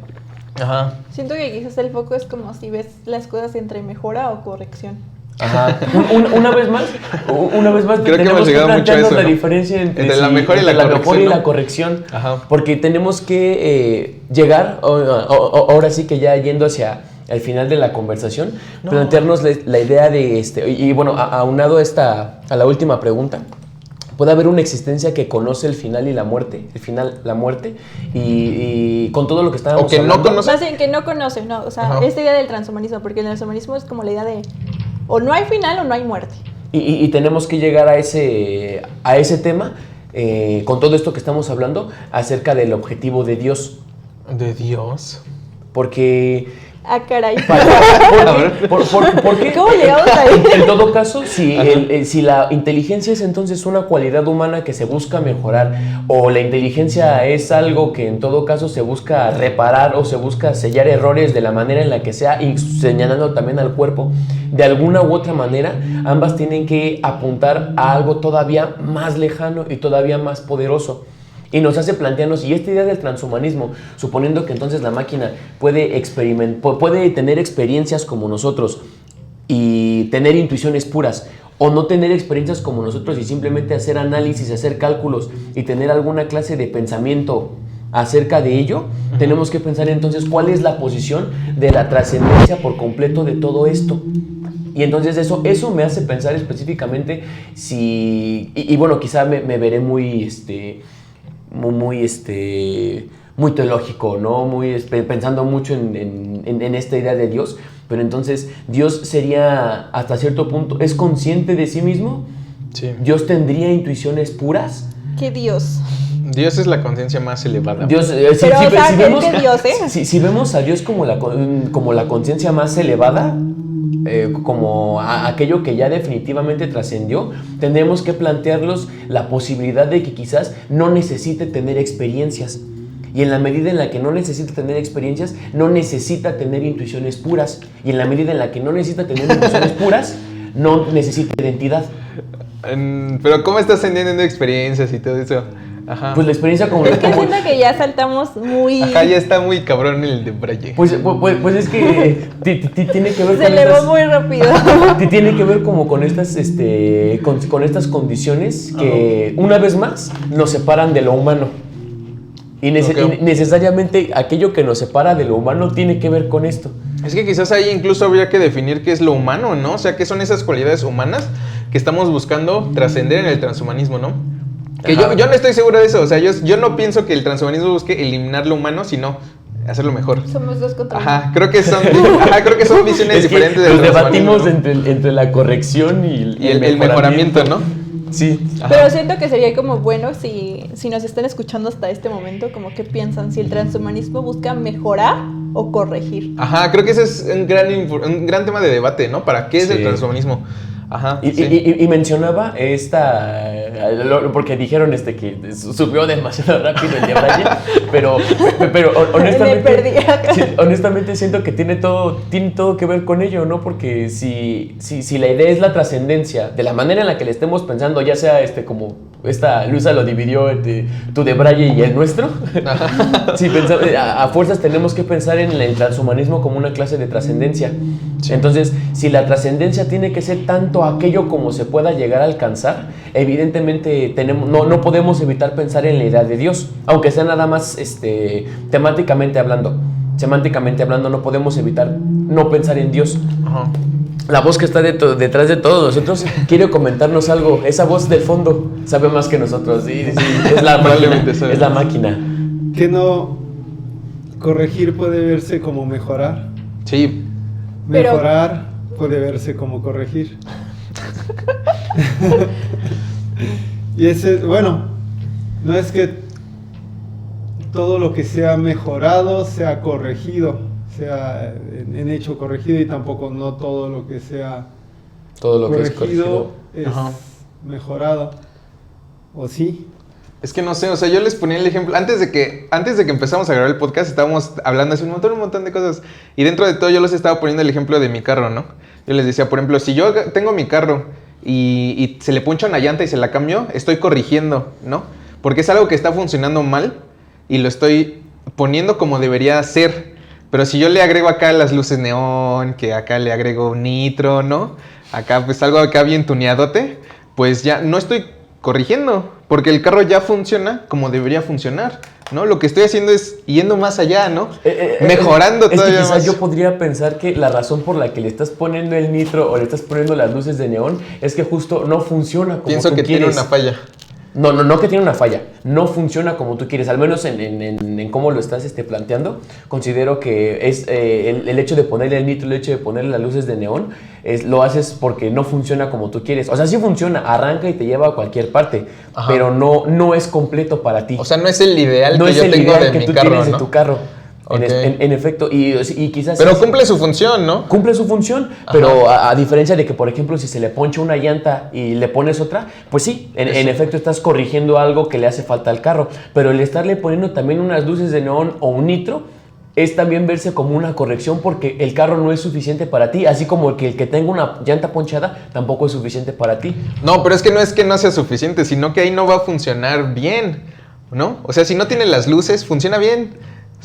Ajá. Siento que quizás el foco es como si ves las cosas entre mejora o corrección. Ajá. Una vez más Creo que tenemos hemos llegado mucho a plantearnos eso, la ¿no? diferencia entre la mejora y la mejor corrección, y ¿no? la corrección. Ajá. Porque tenemos que llegar, ahora sí que ya yendo hacia el final de la conversación, plantearnos la idea de y bueno, aunado a la última pregunta. Puede haber una existencia que conoce el final y la muerte, y con todo lo que estábamos O que no hablando, conoce. Más bien que no conoce, no, o sea, Ajá. esta idea del transhumanismo, porque el transhumanismo es como la idea de o no hay final o no hay muerte. y tenemos que llegar a ese tema con todo esto que estamos hablando acerca del objetivo de Dios, De Dios. porque Ah, caray. ¿por qué? ¿Cómo llegamos ahí? En todo caso, si la inteligencia es entonces una cualidad humana que se busca mejorar, o la inteligencia es algo que en todo caso se busca reparar o se busca sellar errores de la manera en la que sea, y señalando también al cuerpo, de alguna u otra manera, ambas tienen que apuntar a algo todavía más lejano y todavía más poderoso. Y nos hace plantearnos, y esta idea del transhumanismo, suponiendo que entonces la máquina puede tener experiencias como nosotros y tener intuiciones puras, o no tener experiencias como nosotros y simplemente hacer análisis, hacer cálculos y tener alguna clase de pensamiento acerca de ello, tenemos que pensar entonces cuál es la posición de la trascendencia por completo de todo esto. Y entonces eso me hace pensar específicamente si... Y bueno, quizá me veré muy teológico, ¿no? Pensando mucho en esta idea de Dios, pero entonces Dios sería, hasta cierto punto, ¿es consciente de sí mismo? Sí. ¿Dios tendría intuiciones puras? ¿Qué Dios? Dios es la conciencia más elevada. Dios, Pero, o sea, ¿qué Dios, si vemos a Dios como la conciencia más elevada, como aquello que ya definitivamente trascendió, tendremos que plantearlos la posibilidad de que quizás no necesite tener experiencias. Y en la medida en la que no necesita tener experiencias, no necesita tener intuiciones puras. Y en la medida en la que no necesita tener intuiciones puras, no necesita identidad. Pero ¿cómo estás entendiendo experiencias y todo eso? Ajá. Pues la experiencia como... Es que siento que ya saltamos muy... Ajá, ya está muy cabrón el de Braille. Pues es que tiene que ver Se con elevó estas... muy rápido. Tiene que ver como con estas, con estas condiciones que, una vez más, nos separan de lo humano. Y necesariamente aquello que nos separa de lo humano tiene que ver con esto. Es que quizás ahí incluso habría que definir qué es lo humano, ¿no? O sea, qué son esas cualidades humanas que estamos buscando trascender en el transhumanismo, ¿no? Que yo no estoy seguro de eso, o sea, yo no pienso que el transhumanismo busque eliminar lo humano, sino hacerlo mejor. Somos dos contra uno. Ajá, creo que son visiones Es que diferentes del nos debatimos transhumanismo, entre la corrección y el mejoramiento, ¿no? Sí. Ajá. Pero siento que sería como bueno si nos están escuchando hasta este momento, como que piensan si el transhumanismo busca mejorar o corregir. Ajá, creo que ese es un gran tema de debate, ¿no? ¿Para qué es el transhumanismo? Ajá. Y mencionaba porque dijeron que subió demasiado rápido el de Braille, pero honestamente, Me perdí. sí, honestamente siento que tiene todo que ver con ello, ¿no? Porque si la idea es la trascendencia, de la manera en la que le estemos pensando, ya sea como Luisa lo dividió entre tu de Braille y el nuestro, sí, a fuerzas tenemos que pensar en el transhumanismo como una clase de trascendencia. Sí. Entonces, si la trascendencia tiene que ser tanto aquello como se pueda llegar a alcanzar, evidentemente no podemos evitar pensar en la idea de Dios, aunque sea nada más semánticamente hablando no podemos evitar no pensar en Dios. Ajá. la voz que está detrás de todos nosotros quiere comentarnos algo. Esa voz del fondo sabe más que nosotros. Sí, es la máquina. Es la máquina. Que no corregir puede verse como mejorar. Sí. Mejorar puede verse como corregir. Y ese, bueno, no es que todo lo que sea mejorado sea corregido, sea en hecho corregido, y tampoco no todo lo que sea Todo lo que es corregido corregido. es mejorado. ¿O sí? Es que no sé, o sea, yo les ponía el ejemplo, antes de que empezamos a grabar el podcast estábamos hablando de un montón de cosas, y dentro de todo yo les estaba poniendo el ejemplo de mi carro, ¿no? Yo les decía, por ejemplo, si yo tengo mi carro y se le poncha una llanta y se la cambio, estoy corrigiendo, ¿no? Porque es algo que está funcionando mal y lo estoy poniendo como debería ser. Pero si yo le agrego acá las luces neón, que acá le agrego nitro, ¿no? Acá pues algo acá bien tuneadote, pues ya no estoy corrigiendo, porque el carro ya funciona como debería funcionar, ¿no? Lo que estoy haciendo es yendo más allá, ¿no? Mejorando todavía que quizás más. yo podría pensar que la razón por la que le estás poniendo el nitro o le estás poniendo las luces de neón es que justo no funciona como Pienso tú que quieres. tiene una falla. No que tiene una falla, no funciona como tú quieres, al menos en cómo lo estás planteando. Considero que es el hecho de ponerle el nitro, el hecho de ponerle las luces de neón, lo haces porque no funciona como tú quieres. O sea, sí funciona, arranca y te lleva a cualquier parte, Ajá. pero no es completo para ti. O sea, no es el ideal no que es yo el tengo ideal de que mi tú carro, tienes ¿no? de tu carro. Ok. En efecto, y quizás... Pero sí, cumple su función, ¿no? cumple su función, pero a diferencia de que, por ejemplo, si se le poncha una llanta y le pones otra, pues sí, en efecto estás corrigiendo algo que le hace falta al carro, pero el estarle poniendo también unas luces de neón o un nitro es también verse como una corrección porque el carro no es suficiente para ti, así como el que tenga una llanta ponchada tampoco es suficiente para ti. No, pero es que no sea suficiente, sino que ahí no va a funcionar bien, ¿no? O sea, si no tiene las luces, funciona bien.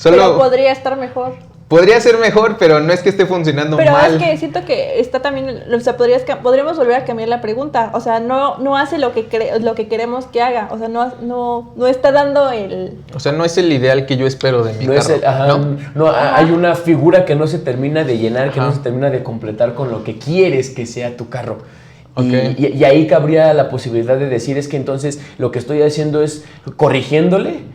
Pero podría estar mejor. Podría ser mejor, pero no es que esté funcionando Pero mal. es que siento que está también, o sea, podríamos volver a cambiar la pregunta. O sea, no hace lo que queremos que haga. O sea, no está dando el... O sea, no es el ideal que yo espero de mi carro, ¿no? Hay una figura que no se termina de llenar, que Ajá. no se termina de completar con lo que quieres que sea tu carro. Ok. Y ahí cabría la posibilidad de decir es que entonces lo que estoy haciendo es corrigiéndole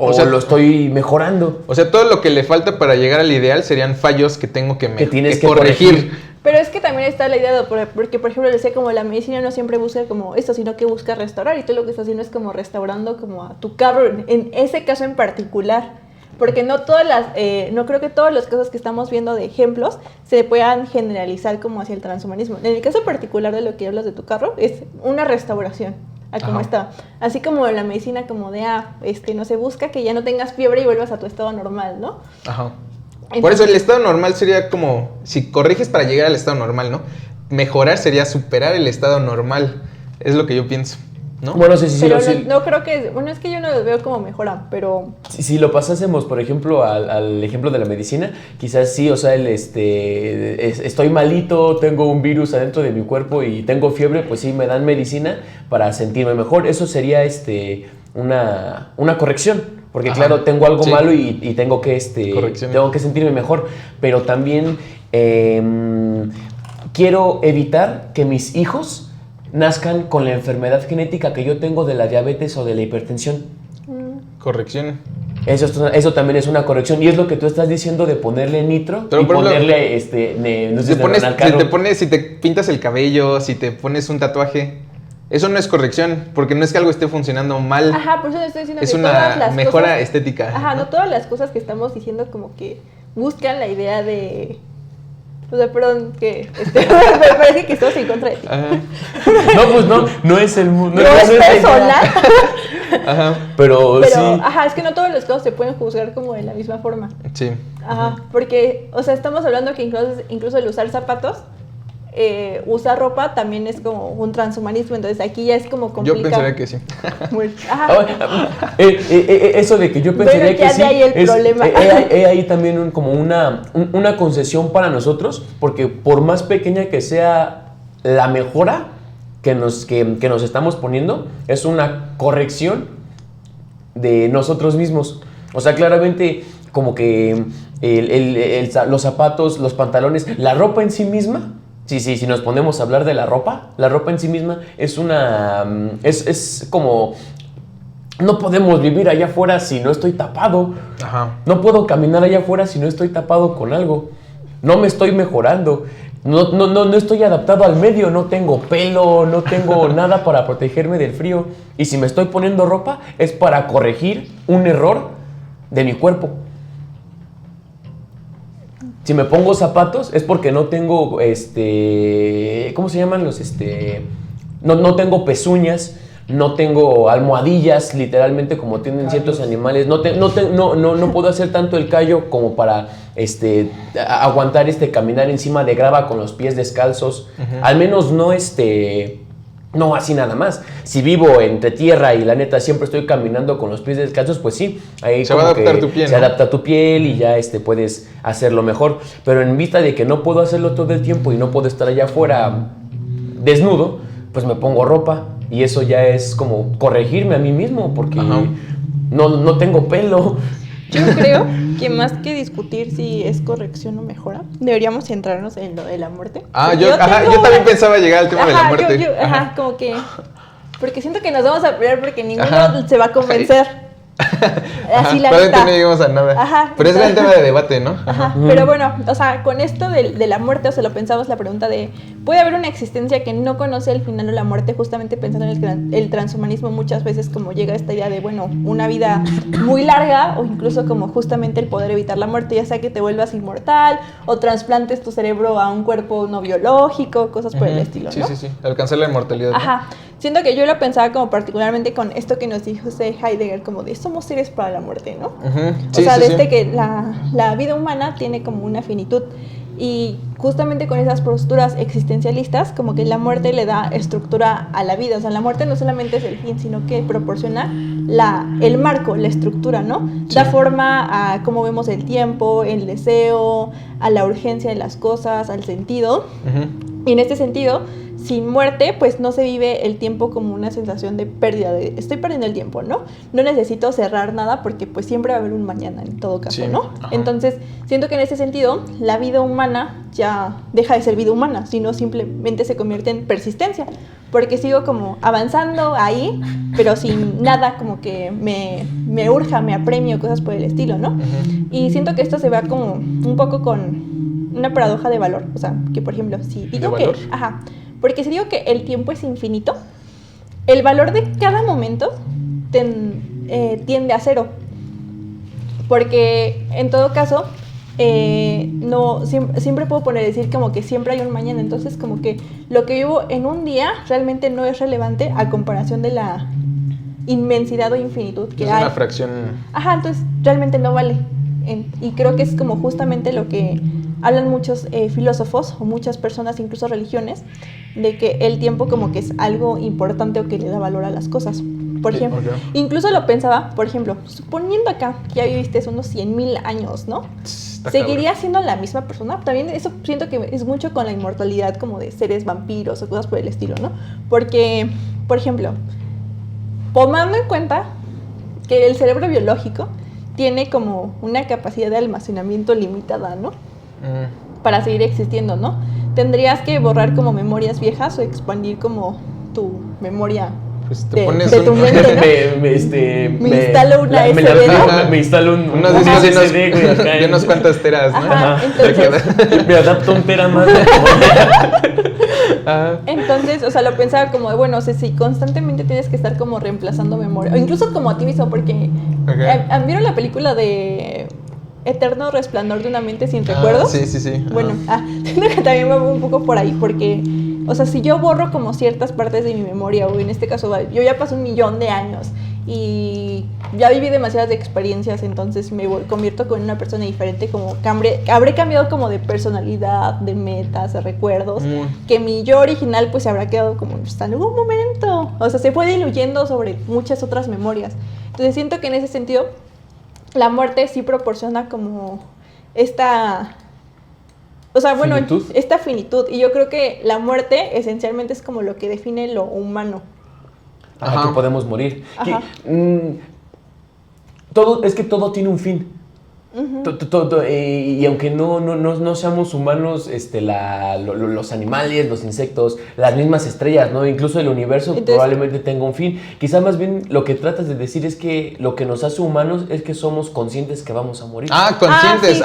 o sea, lo estoy mejorando. O sea, todo lo que le falta para llegar al ideal serían fallos que tengo que tienes que corregir. Pero es que también está la idea de, porque por ejemplo, decía como la medicina no siempre busca como esto, sino que busca restaurar, y tú lo que estás haciendo es como restaurando como a tu carro, en ese caso en particular. Porque no creo que todas las cosas que estamos viendo de ejemplos se puedan generalizar como hacia el transhumanismo. En el caso particular de lo que hablas de tu carro, es una restauración a como Ajá. está. Así como la medicina como de, no se busca que ya no tengas fiebre y vuelvas a tu estado normal, ¿no? Ajá. Entonces, Por eso el estado normal sería como, si corriges para llegar al estado normal, ¿no? Mejorar sería superar el estado normal. Es lo que yo pienso, ¿no? Bueno, pero no creo que... Bueno, es que yo no lo veo como mejora, pero... Si lo pasásemos, por ejemplo, al ejemplo de la medicina, quizás sí, o sea, estoy malito, tengo un virus adentro de mi cuerpo y tengo fiebre, pues sí, me dan medicina para sentirme mejor. Eso sería una corrección. Porque Ajá. claro, tengo algo Sí. malo y tengo que sentirme mejor. Pero también quiero evitar que mis hijos nazcan con la enfermedad genética que yo tengo de la diabetes o de la hipertensión. Corrección. Eso también es una corrección. Y es lo que tú estás diciendo de ponerle nitro. Pero y por ejemplo, ponerle luces de neón al carro. si te pintas el cabello, si te pones un tatuaje, eso no es corrección, porque no es que algo esté funcionando mal. Ajá, por eso estoy diciendo Es que una todas las mejora cosas, estética. Ajá, no todas las cosas que estamos diciendo como que buscan la idea de... O sea, perdón, que me parece que estamos en contra de ti. Ajá. No, pues no es el mundo. No es la idea. personal, Ajá. Pero sí. ajá, es que no todas las cosas se pueden juzgar como de la misma forma. Sí. Ajá, porque, o sea, estamos hablando que incluso el usar zapatos, usar ropa también es como un transhumanismo, entonces aquí ya es como complicado. Yo pensaría que sí. Ajá. Eso de que yo pensaría Bueno, que ya sí de ahí el problema. ahí también como una concesión para nosotros, porque por más pequeña que sea la mejora que nos estamos poniendo, es una corrección de nosotros mismos. O sea, claramente como que los zapatos, los pantalones, la ropa en sí misma Si nos ponemos a hablar de la ropa en sí misma es es como, no podemos vivir allá afuera si no estoy tapado. Ajá. No puedo caminar allá afuera si no estoy tapado con algo. No me estoy mejorando. No estoy adaptado al medio. No tengo pelo, no tengo nada para protegerme del frío. Y si me estoy poniendo ropa es para corregir un error de mi cuerpo. Si me pongo zapatos es porque no tengo, ¿cómo se llaman los, no tengo pezuñas, no tengo almohadillas, literalmente como tienen ciertos animales. No puedo hacer tanto el callo como para, aguantar, caminar encima de grava con los pies descalzos. Uh-huh. Al menos no así nada más. Si vivo entre tierra y la neta siempre estoy caminando con los pies descalzos, pues sí, ahí se va a adaptar tu piel, se adapta tu piel y ya puedes hacerlo mejor. Pero en vista de que no puedo hacerlo todo el tiempo y no puedo estar allá afuera desnudo, pues me pongo ropa y eso ya es como corregirme a mí mismo porque no tengo pelo. Yo creo que más que discutir si es corrección o mejora, deberíamos centrarnos en lo de la muerte. Yo también pensaba llegar al tema de la muerte. Como que... Porque siento que nos vamos a pelear porque ninguno se va a convencer. Así la verdad. No llegamos a nada. Pero es gran tema de debate, ¿no? Pero bueno, o sea, con esto de la muerte, o sea, lo pensamos la pregunta de, ¿puede haber una existencia que no conoce el final o la muerte? Justamente pensando en el transhumanismo muchas veces como llega esta idea de, bueno, una vida muy larga o incluso como justamente el poder evitar la muerte, ya sea que te vuelvas inmortal o trasplantes tu cerebro a un cuerpo no biológico, cosas por el estilo, ¿no? Sí, alcanzar la inmortalidad, ¿no? Siento que yo lo pensaba como particularmente con esto que nos dijo Heidegger, como de somos seres para la muerte, ¿no? Que la vida humana tiene como una finitud y justamente con esas posturas existencialistas como que la muerte le da estructura a la vida, o sea, la muerte no solamente es el fin, sino que proporciona el marco, la estructura, ¿no? Sí. Da forma a cómo vemos el tiempo, el deseo, a la urgencia de las cosas, al sentido. Y en este sentido, sin muerte, pues no se vive el tiempo como una sensación de pérdida, de estoy perdiendo el tiempo, ¿no? No necesito cerrar nada porque pues siempre va a haber un mañana en todo caso, ¿no? Entonces, siento que en ese sentido, la vida humana ya deja de ser vida humana, sino simplemente se convierte en persistencia, porque sigo como avanzando ahí, pero sin nada como que me urja, me apremio, cosas por el estilo, ¿no? Y siento que esto se va como un poco con una paradoja de valor, o sea, que por ejemplo, si digo que... Porque si digo que el tiempo es infinito, el valor de cada momento tiende a cero. Porque en todo caso, siempre puedo decir como que siempre hay un mañana. Entonces como que lo que vivo en un día realmente no es relevante a comparación de la inmensidad o infinitud que hay. Es una fracción. Entonces realmente no vale. Y creo que es como justamente lo que hablan muchos filósofos o muchas personas, incluso religiones, de que el tiempo como que es algo importante o que le da valor a las cosas. Por ejemplo, incluso lo pensaba, por ejemplo, suponiendo acá que ya viviste unos 100,000 años, ¿no? ¿Seguiría siendo la misma persona? También eso siento que es mucho con la inmortalidad como de seres vampiros o cosas por el estilo, ¿no? Porque, por ejemplo, tomando en cuenta que el cerebro biológico tiene como una capacidad de almacenamiento limitada, ¿no? Para seguir existiendo, ¿no? Tendrías que borrar como memorias viejas o expandir como tu memoria pues te pones de tu mente, ¿no? Me instalo una SD, ¿no? Me instalo unos CD, güey, de unas cuantas teras, ¿no? Entonces, me adapto un tera más. Entonces, o sea, lo pensaba como, bueno, o sea, si constantemente tienes que estar como reemplazando memoria, o incluso como a ti mismo, porque ¿vieron la película de Eterno Resplandor de una mente sin recuerdos? Sí. Bueno, siento que también va un poco por ahí, porque, o sea, si yo borro como ciertas partes de mi memoria, o en este caso, yo ya pasé 1,000,000 de años y ya viví demasiadas experiencias, entonces me convierto con una persona diferente, como que habré cambiado como de personalidad, de metas, de recuerdos, que mi yo original pues se habrá quedado como hasta en algún momento, o sea, se fue diluyendo sobre muchas otras memorias. Entonces siento que en ese sentido la muerte sí proporciona como esta... O sea, bueno, esta finitud. Y yo creo que la muerte esencialmente es como lo que define lo humano. Que podemos morir. Todo tiene un fin. Y aunque no seamos humanos, los animales, los insectos, las mismas estrellas, ¿no? Incluso el universo probablemente tenga un fin. Quizá más bien lo que tratas de decir es que lo que nos hace humanos es que somos conscientes que vamos a morir. Conscientes,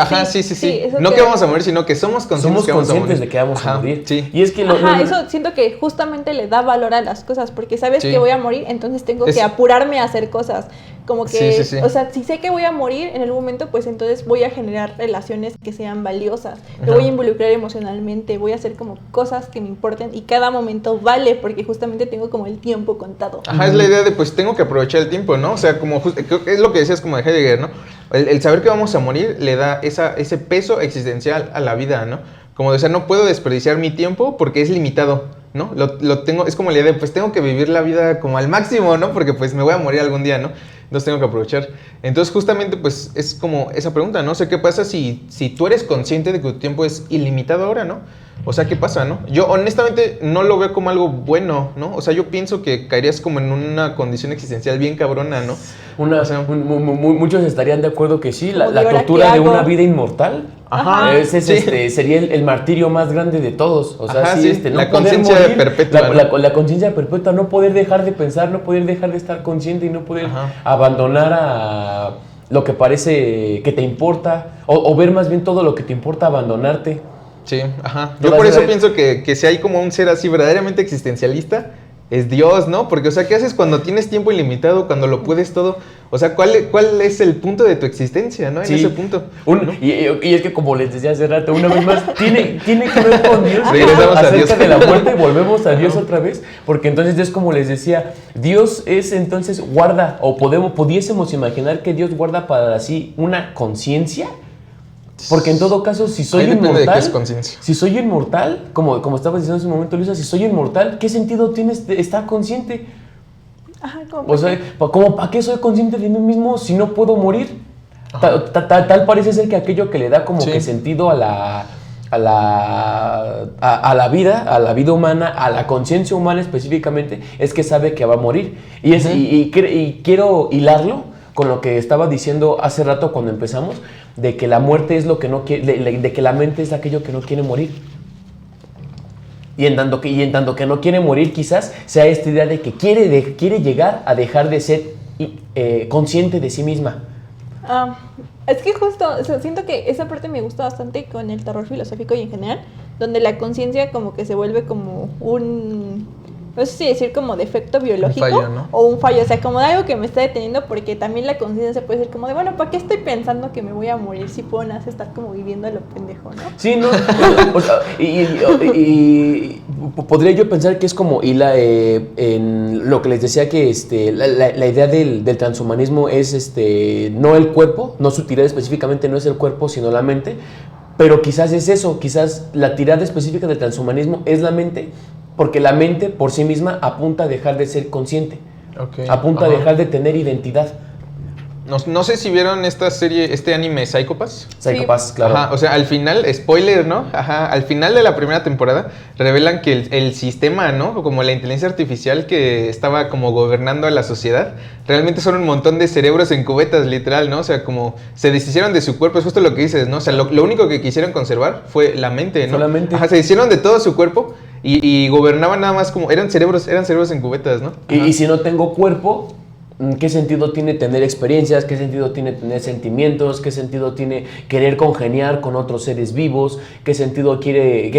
sí. No que vamos a morir, sino que somos conscientes de que vamos a morir. Sí. Y es que eso siento que justamente le da valor a las cosas, porque sabes que voy a morir, entonces tengo que apurarme a hacer cosas. Como que, o sea, si sé que voy a morir en algún momento, pues entonces voy a generar relaciones que sean valiosas. Me voy a involucrar emocionalmente, voy a hacer como cosas que me importen y cada momento vale, porque justamente tengo como el tiempo contado. Es la idea de, pues, tengo que aprovechar el tiempo, ¿no? O sea, como es lo que decías como de Heidegger, ¿no? El saber que vamos a morir le da ese peso existencial a la vida, ¿no? Como de, o sea, no puedo desperdiciar mi tiempo porque es limitado, ¿no? Lo tengo, es como la idea de, pues, tengo que vivir la vida como al máximo, ¿no? Porque, pues, me voy a morir algún día, ¿no? Entonces tengo que aprovechar. Entonces justamente pues es como esa pregunta, ¿no? O sea, ¿qué pasa si tú eres consciente de que tu tiempo es ilimitado ahora, ¿no? O sea, ¿qué pasa, no? Yo honestamente no lo veo como algo bueno, ¿no? O sea, yo pienso que caerías como en una condición existencial bien cabrona, ¿no? Muchos estarían de acuerdo que sí, la tortura de una vida inmortal. Sería el martirio más grande de todos. O sea, no la conciencia perpetua. La conciencia perpetua, no poder dejar de pensar, no poder dejar de estar consciente y no poder abandonar a lo que parece que te importa, o ver más bien todo lo que te importa, abandonarte. Sí, Yo por eso pienso que si hay como un ser así verdaderamente existencialista, es Dios, ¿no? Porque, o sea, ¿qué haces cuando tienes tiempo ilimitado, cuando lo puedes todo? O sea, ¿cuál es el punto de tu existencia, ¿no? En ese punto. Y es que, como les decía hace rato, una vez más, tiene que ver con Dios. Regresamos a Dios. Acerca de la muerte, volvemos a Dios otra vez, porque entonces es como les decía, Dios es entonces guarda, o pudiésemos imaginar que Dios guarda para sí una conciencia. Porque en todo caso, si soy inmortal, como estabas diciendo hace un momento, Luisa, si soy inmortal, ¿qué sentido tiene estar consciente? O sea, ¿para qué soy consciente de mí mismo si no puedo morir? Tal parece ser que aquello que le da como que sentido a la vida humana, a la conciencia humana específicamente, es que sabe que va a morir. Y quiero hilarlo con lo que estaba diciendo hace rato cuando empezamos, de que la muerte es lo que no quiere, de que la mente es aquello que no quiere morir. Y en tanto que no quiere morir, quizás sea esta idea de que quiere llegar a dejar de ser consciente de sí misma. Es que justo, o sea, siento que esa parte me gusta bastante con el terror filosófico y en general, donde la conciencia como que se vuelve como no sé si decir como defecto biológico, un fallo, ¿no? O un fallo, o sea, como de algo que me está deteniendo, porque también la conciencia puede ser como de, bueno, ¿para qué estoy pensando que me voy a morir si puedo estar como viviendo a lo pendejo, ¿no? Sí, ¿no? O sea, y podría yo pensar que es como en lo que les decía, que la idea del transhumanismo es no el cuerpo, no su tirada específicamente no es el cuerpo, sino la mente, pero quizás es eso, quizás la tirada específica del transhumanismo es la mente, porque la mente por sí misma apunta a dejar de ser consciente, apunta a dejar de tener identidad. No sé si vieron esta serie, este anime Psycho Pass. Psycho Pass, claro. O sea, al final, spoiler, ¿no? Al final de la primera temporada revelan que el sistema, ¿no? Como la inteligencia artificial que estaba como gobernando a la sociedad, realmente son un montón de cerebros en cubetas, literal, ¿no? O sea, como se deshicieron de su cuerpo, es justo lo que dices, ¿no? O sea, lo único que quisieron conservar fue la mente, ¿no? Solamente. Se deshicieron de todo su cuerpo y gobernaban nada más como, eran cerebros en cubetas, ¿no? Y si no tengo cuerpo, ¿qué sentido tiene tener experiencias? ¿Qué sentido tiene tener sentimientos? ¿Qué sentido tiene querer congeniar con otros seres vivos? ¿Qué sentido tiene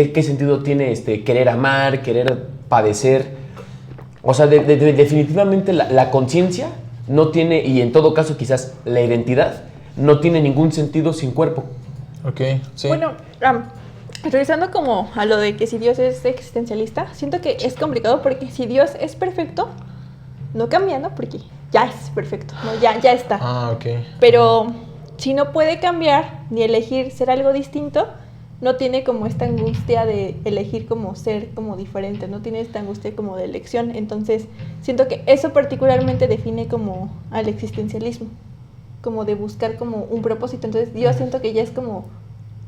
querer amar, querer padecer? O sea, definitivamente la conciencia no tiene, y en todo caso quizás la identidad, no tiene ningún sentido sin cuerpo. Ok, sí. Bueno, regresando como a lo de que si Dios es existencialista, siento que es complicado porque si Dios es perfecto, no cambia, ¿no? Porque ya es perfecto, ¿no? Ya está. Ok. Pero si no puede cambiar ni elegir ser algo distinto, no tiene como esta angustia de elegir como ser como diferente, no tiene esta angustia como de elección. Entonces, siento que eso particularmente define como al existencialismo, como de buscar como un propósito. Entonces, yo siento que ya es como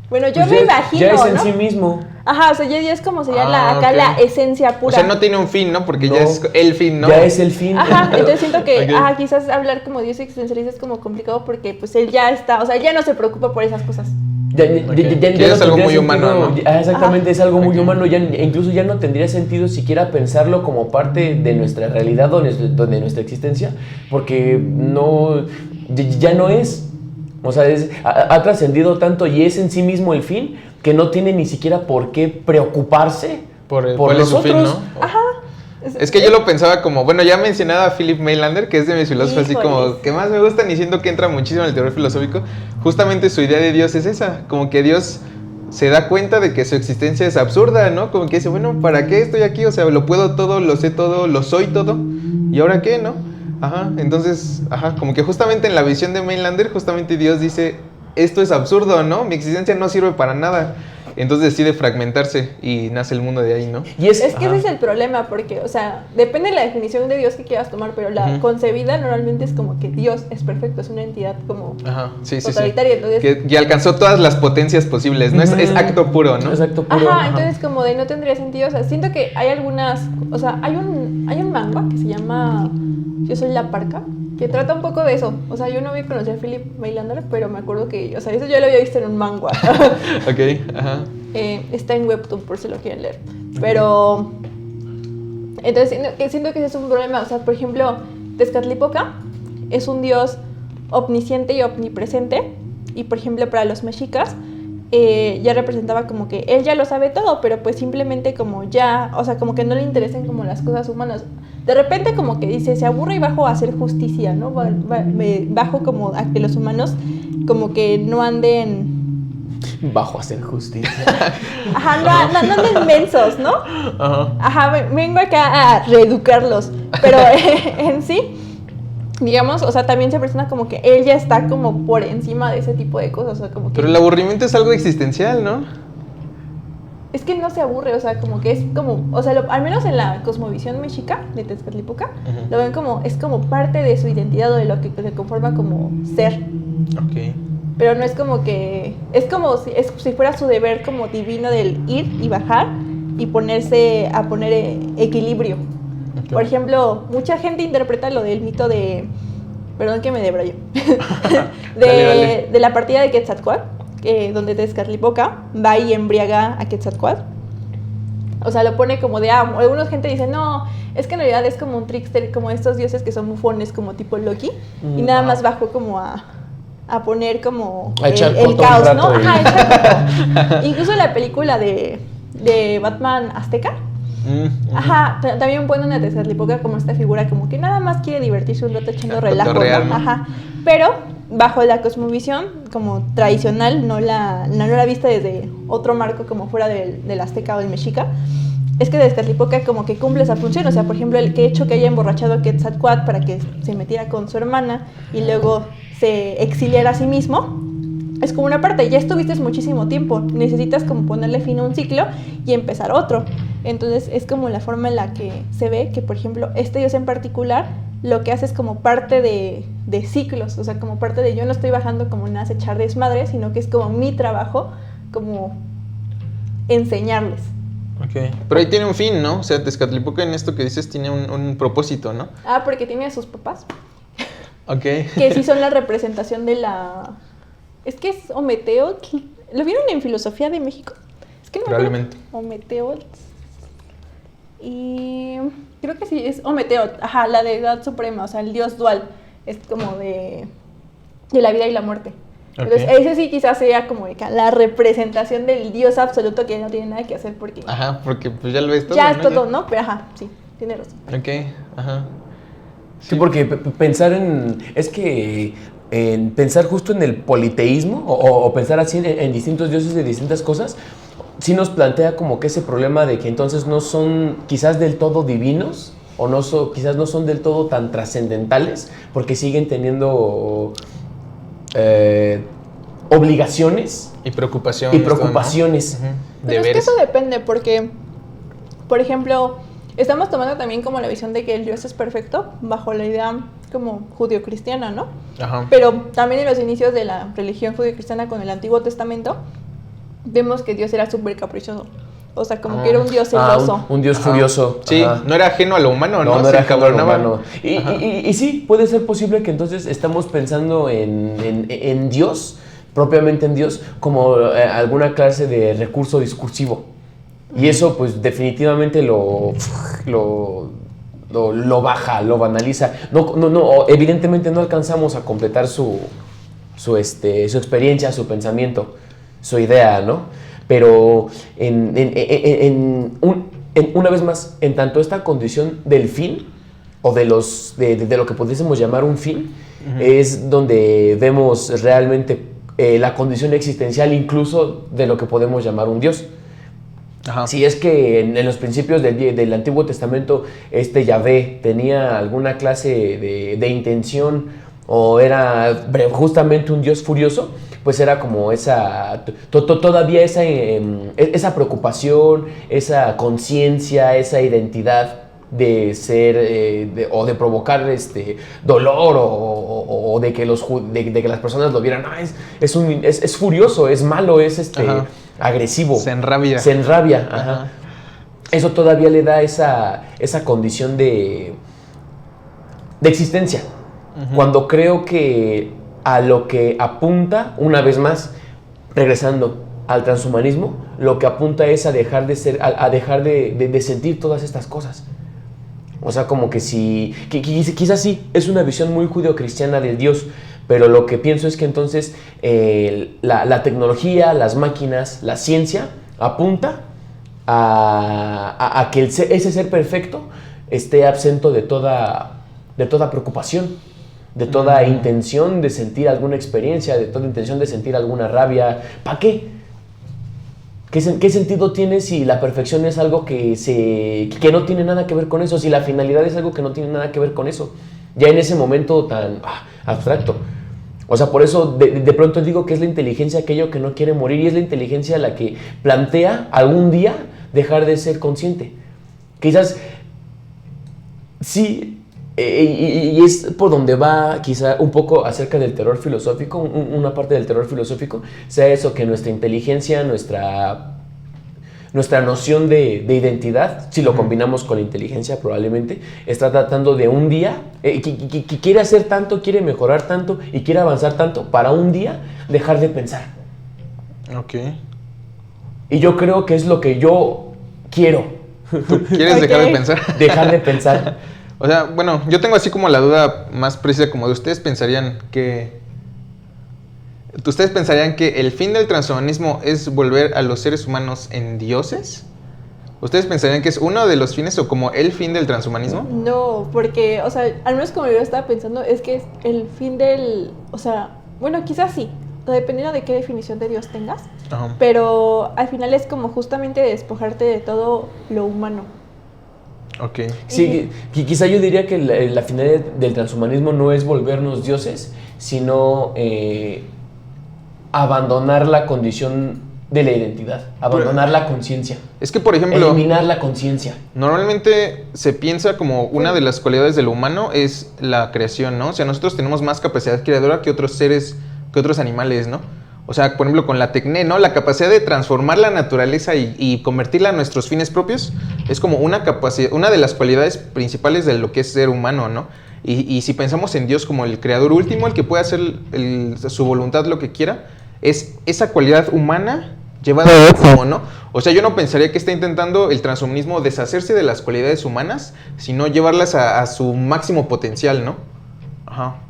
Bueno, yo Pues me imagino, ya es en ¿no? sí mismo. Ajá, o sea, ya es como sería acá ok. la esencia pura. O sea, no tiene un fin, ¿no? Porque No. ya es el fin, ¿no? Ya es el fin. Ajá, entonces siento que Ok. quizás hablar como Dios existencialista es como complicado porque pues él ya está, o sea, ya no se preocupa por esas cosas. Ya Ya es algo tendría muy humano, ¿no? Exactamente, es algo muy Ok. humano. Incluso ya no tendría sentido siquiera pensarlo como parte de nuestra realidad o de nuestra existencia, porque ya no es. O sea, ha trascendido tanto y es en sí mismo el fin que no tiene ni siquiera por qué preocuparse por ¿Cuál es su fin, nosotros. no? Ajá. Es que yo lo pensaba como, bueno, ya mencionaba a Philip Mailander, que es de mis filósofos así como Híjoles. que más me gustan y siento que entra muchísimo en el terror filosófico. Justamente su idea de Dios es esa, como que Dios se da cuenta de que su existencia es absurda, ¿no? Como que dice, bueno, ¿para qué estoy aquí? O sea, lo puedo todo, lo sé todo, lo soy todo, ¿y ahora qué, no? Ajá, entonces, como que justamente en la visión de Mailander, justamente Dios dice, esto es absurdo, ¿no? Mi existencia no sirve para nada. Entonces decide fragmentarse y nace el mundo de ahí, ¿no? Y Es que ese es el problema, porque, o sea, depende de la definición de Dios que quieras tomar, pero la concebida normalmente es como que Dios es perfecto, es una entidad como Sí. totalitaria. Entonces, Que alcanzó todas las potencias posibles, ¿no? Es acto puro, ¿no? Es acto puro. ajá, entonces como de no tendría sentido, o sea, siento que hay algunas, o sea, hay un manga que se llama Yo soy la parca, que trata un poco de eso. O sea, yo no había conocido a Philip Mailander, pero me acuerdo que, o sea, eso yo lo había visto en un manga. Ok, ajá. Está en Webtoon por si lo quieren leer. Pero entonces siento que ese es un problema. O sea, por ejemplo, Tezcatlipoca es un dios omnisciente y omnipresente. Y por ejemplo, para los mexicas ya representaba como que él ya lo sabe todo, pero pues simplemente como ya, o sea, como que no le interesan como las cosas humanas. De repente como que dice, se aburre y bajo a hacer justicia, ¿no? Bajo como a que los humanos como que no anden... Bajo a hacer justicia. Ajá, no anden mensos, ¿no? Ajá, vengo acá a reeducarlos. Pero en sí, digamos, o sea, también se presenta como que él ya está como por encima de ese tipo de cosas. O sea, como que... Pero el aburrimiento es algo existencial, ¿no? Es que no se aburre, o sea, como que es como, o sea, al menos en la cosmovisión mexica de Tezcatlipoca, lo ven como, es como parte de su identidad o de lo que se conforma como ser. Ok. Pero no es como que, es como si fuera su deber como divino del ir y bajar y ponerse a poner equilibrio. Okay. Por ejemplo, mucha gente interpreta lo del mito de, perdón que me debrayo, Dale. de la partida de Quetzalcóatl, donde Tezcatlipoca va y embriaga a Quetzalcóatl. O sea, lo pone como de, alguna gente dice, no, es que en realidad es como un trickster, como estos dioses que son bufones, como tipo Loki, y nada más bajó como a poner como A echar el coto caos, un ¿no? rato. Ajá, echar coto. Incluso la película de Batman Azteca, ajá, también ponen a Tezcatlipoca como esta figura como que nada más quiere divertirse un rato echando relajo, cotorrear, ¿no? ¿no? Ajá, pero bajo la cosmovisión como tradicional, no la vista desde otro marco como fuera del azteca o del mexica, es que Tezcatlipoca como que cumple esa función. O sea, por ejemplo, el hecho que haya emborrachado a Quetzalcóatl para que se metiera con su hermana y luego se exiliara a sí mismo, es como una parte, ya estuviste muchísimo tiempo, necesitas como ponerle fin a un ciclo y empezar otro. Entonces es como la forma en la que se ve que, por ejemplo, este dios en particular lo que hace es como parte de ciclos, o sea, como parte de yo no estoy bajando como nada a echar desmadre, sino que es como mi trabajo, como enseñarles. Ok. Pero ahí tiene un fin, ¿no? O sea, Tezcatlipoca en esto que dices tiene un propósito, ¿no? Porque tiene a sus papás, Ok. que sí son la representación de la... Es que es Ometeotl. ¿Lo vieron en Filosofía de México? Es que no me acuerdo. Probablemente. Ometeotl. Y creo que sí, es Ometeotl. Ajá, la deidad suprema, o sea, el dios dual. Es como de la vida y la muerte. Ok. Entonces, ese sí quizás sea como la representación del dios absoluto que no tiene nada que hacer porque... Ajá, porque pues ya lo ves todo, ya ¿no? es todo, ¿no? Pero ajá, sí, tiene razón. Ok, ajá. Sí, porque pensar en... Es que en pensar justo en el politeísmo o pensar así en distintos dioses de distintas cosas, sí nos plantea como que ese problema de que entonces no son quizás del todo divinos o no quizás no son del todo tan trascendentales porque siguen teniendo obligaciones Y preocupaciones. y preocupaciones. ¿No? Pero es que eso depende porque, por ejemplo, estamos tomando también como la visión de que el Dios es perfecto bajo la idea como judio-cristiana, ¿no? Ajá. Pero también en los inicios de la religión judio-cristiana con el Antiguo Testamento, vemos que Dios era súper caprichoso. O sea, como que era un Dios celoso. Un Dios furioso. Sí, Ajá. no era ajeno a lo humano, ¿no? No Se era ajeno a lo encabronaba. humano. Y sí, puede ser posible que entonces estamos pensando en Dios, propiamente en Dios, como alguna clase de recurso discursivo. Y eso, pues, definitivamente lo baja, lo banaliza. No, evidentemente no alcanzamos a completar su experiencia, su pensamiento, su idea, ¿no? Pero una vez más, en tanto esta condición del fin, o de lo que pudiésemos llamar un fin, es donde vemos realmente la condición existencial incluso de lo que podemos llamar un Dios. Ajá. Si es que en los principios del Antiguo Testamento Yahvé tenía alguna clase de intención o era justamente un Dios furioso, pues era como todavía esa preocupación, esa conciencia, esa identidad de ser o de provocar dolor o de que las personas lo vieran. Es furioso, es malo, es Ajá. agresivo. Se enrabia. Ajá. Ajá. Eso todavía le da esa condición de existencia. Cuando creo que a lo que apunta, una vez más, regresando al transhumanismo, lo que apunta es a dejar de sentir todas estas cosas. O sea, como que quizás sí, es una visión muy judeocristiana del Dios, pero lo que pienso es que entonces la tecnología, las máquinas, la ciencia apunta a que ese ser perfecto esté absento de toda preocupación, de toda intención de sentir alguna experiencia, de toda intención de sentir alguna rabia. ¿Para qué? ¿Qué sentido tiene si la perfección es algo que no tiene nada que ver con eso? Si la finalidad es algo que no tiene nada que ver con eso. Ya en ese momento tan abstracto. O sea, por eso de pronto digo que es la inteligencia aquello que no quiere morir, y es la inteligencia la que plantea algún día dejar de ser consciente. Quizás sí. Y es por donde va quizá un poco acerca del terror filosófico, una parte del terror filosófico, sea eso, que nuestra inteligencia, nuestra noción de identidad, si lo combinamos con la inteligencia probablemente, está tratando de un día, que quiere hacer tanto, quiere mejorar tanto y quiere avanzar tanto para un día dejar de pensar. Ok. Y yo creo que es lo que yo quiero. ¿Tú quieres dejar de pensar? Dejar de pensar. O sea, bueno, yo tengo así como la duda más precisa, como de ustedes pensarían que el fin del transhumanismo es volver a los seres humanos en dioses. ¿Ustedes pensarían que es uno de los fines o como el fin del transhumanismo? No, porque, o sea, al menos como yo estaba pensando, es que es el fin del, o sea, bueno, quizás sí, o sea, dependiendo de qué definición de Dios tengas, Ajá. pero al final es como justamente despojarte de todo lo humano. Ok. Sí, quizá yo diría que la finalidad del transhumanismo no es volvernos dioses, sino abandonar la condición de la identidad, abandonar la conciencia. Es que, por ejemplo, eliminar la conciencia. normalmente se piensa como una de las cualidades del humano es la creación, ¿no? O sea, nosotros tenemos más capacidad creadora que otros seres, que otros animales, ¿no? O sea, por ejemplo, con la tecné, ¿no? La capacidad de transformar la naturaleza y convertirla a nuestros fines propios es como una capacidad, una de las cualidades principales de lo que es ser humano, ¿no? Y si pensamos en Dios como el creador último, el que puede hacer su voluntad lo que quiera, es esa cualidad humana llevada al máximo, ¿no? O sea, yo no pensaría que está intentando el transhumanismo deshacerse de las cualidades humanas, sino llevarlas a su máximo potencial, ¿no? Ajá.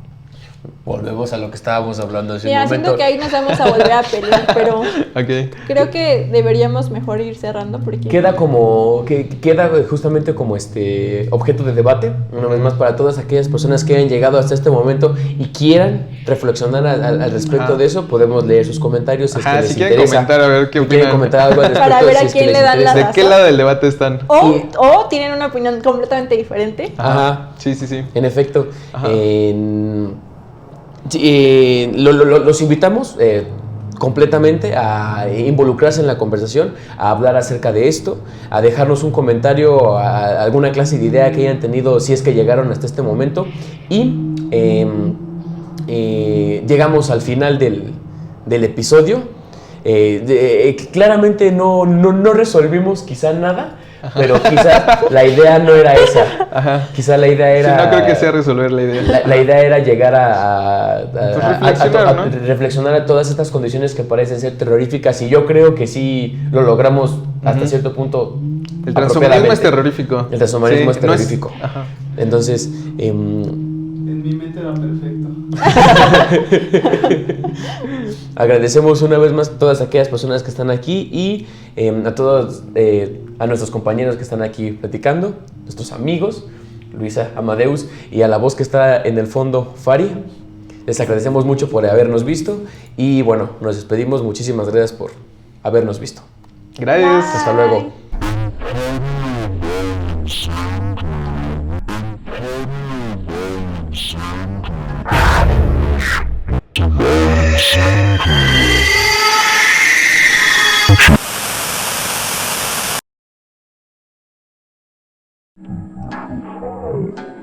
Volvemos a lo que estábamos hablando hace Mira, un momento. siento que ahí nos vamos a volver a pelear, pero Ok. creo que deberíamos mejor ir cerrando porque... Queda justamente como objeto de debate, una vez más, para todas aquellas personas que hayan llegado hasta este momento y quieran reflexionar al respecto Ajá. de eso. Podemos leer sus comentarios si es que les Si quieren interesa. comentar, a ver qué Si quieren opinan. comentar algo al respecto, Para ver a si es que quién les le dan la interesa. ¿De qué razón. lado del debate están? O tienen una opinión completamente diferente. Ajá. Sí, sí, sí. En efecto, Ajá. los invitamos completamente a involucrarse en la conversación, a hablar acerca de esto, a dejarnos un comentario, alguna clase de idea que hayan tenido si es que llegaron hasta este momento. Y llegamos al final del episodio. Claramente no resolvimos quizá nada, pero quizá la idea no era esa. Ajá. Quizá la idea era... Sí, no creo que sea resolver la idea. La idea era llegar a ¿no? reflexionar a todas estas condiciones que parecen ser terroríficas, y yo creo que sí lo logramos hasta cierto punto. El transhumanismo es terrorífico. El transhumanismo Sí, es terrorífico. Ajá. Entonces, En mi mente era perfecto. agradecemos una vez más a todas aquellas personas que están aquí y a todos, a nuestros compañeros que están aquí platicando, nuestros amigos, Luisa, Amadeus, y a la voz que está en el fondo, Fari. Les agradecemos mucho por habernos visto y bueno, nos despedimos. Muchísimas gracias por habernos visto. Gracias. Hasta luego. Bye.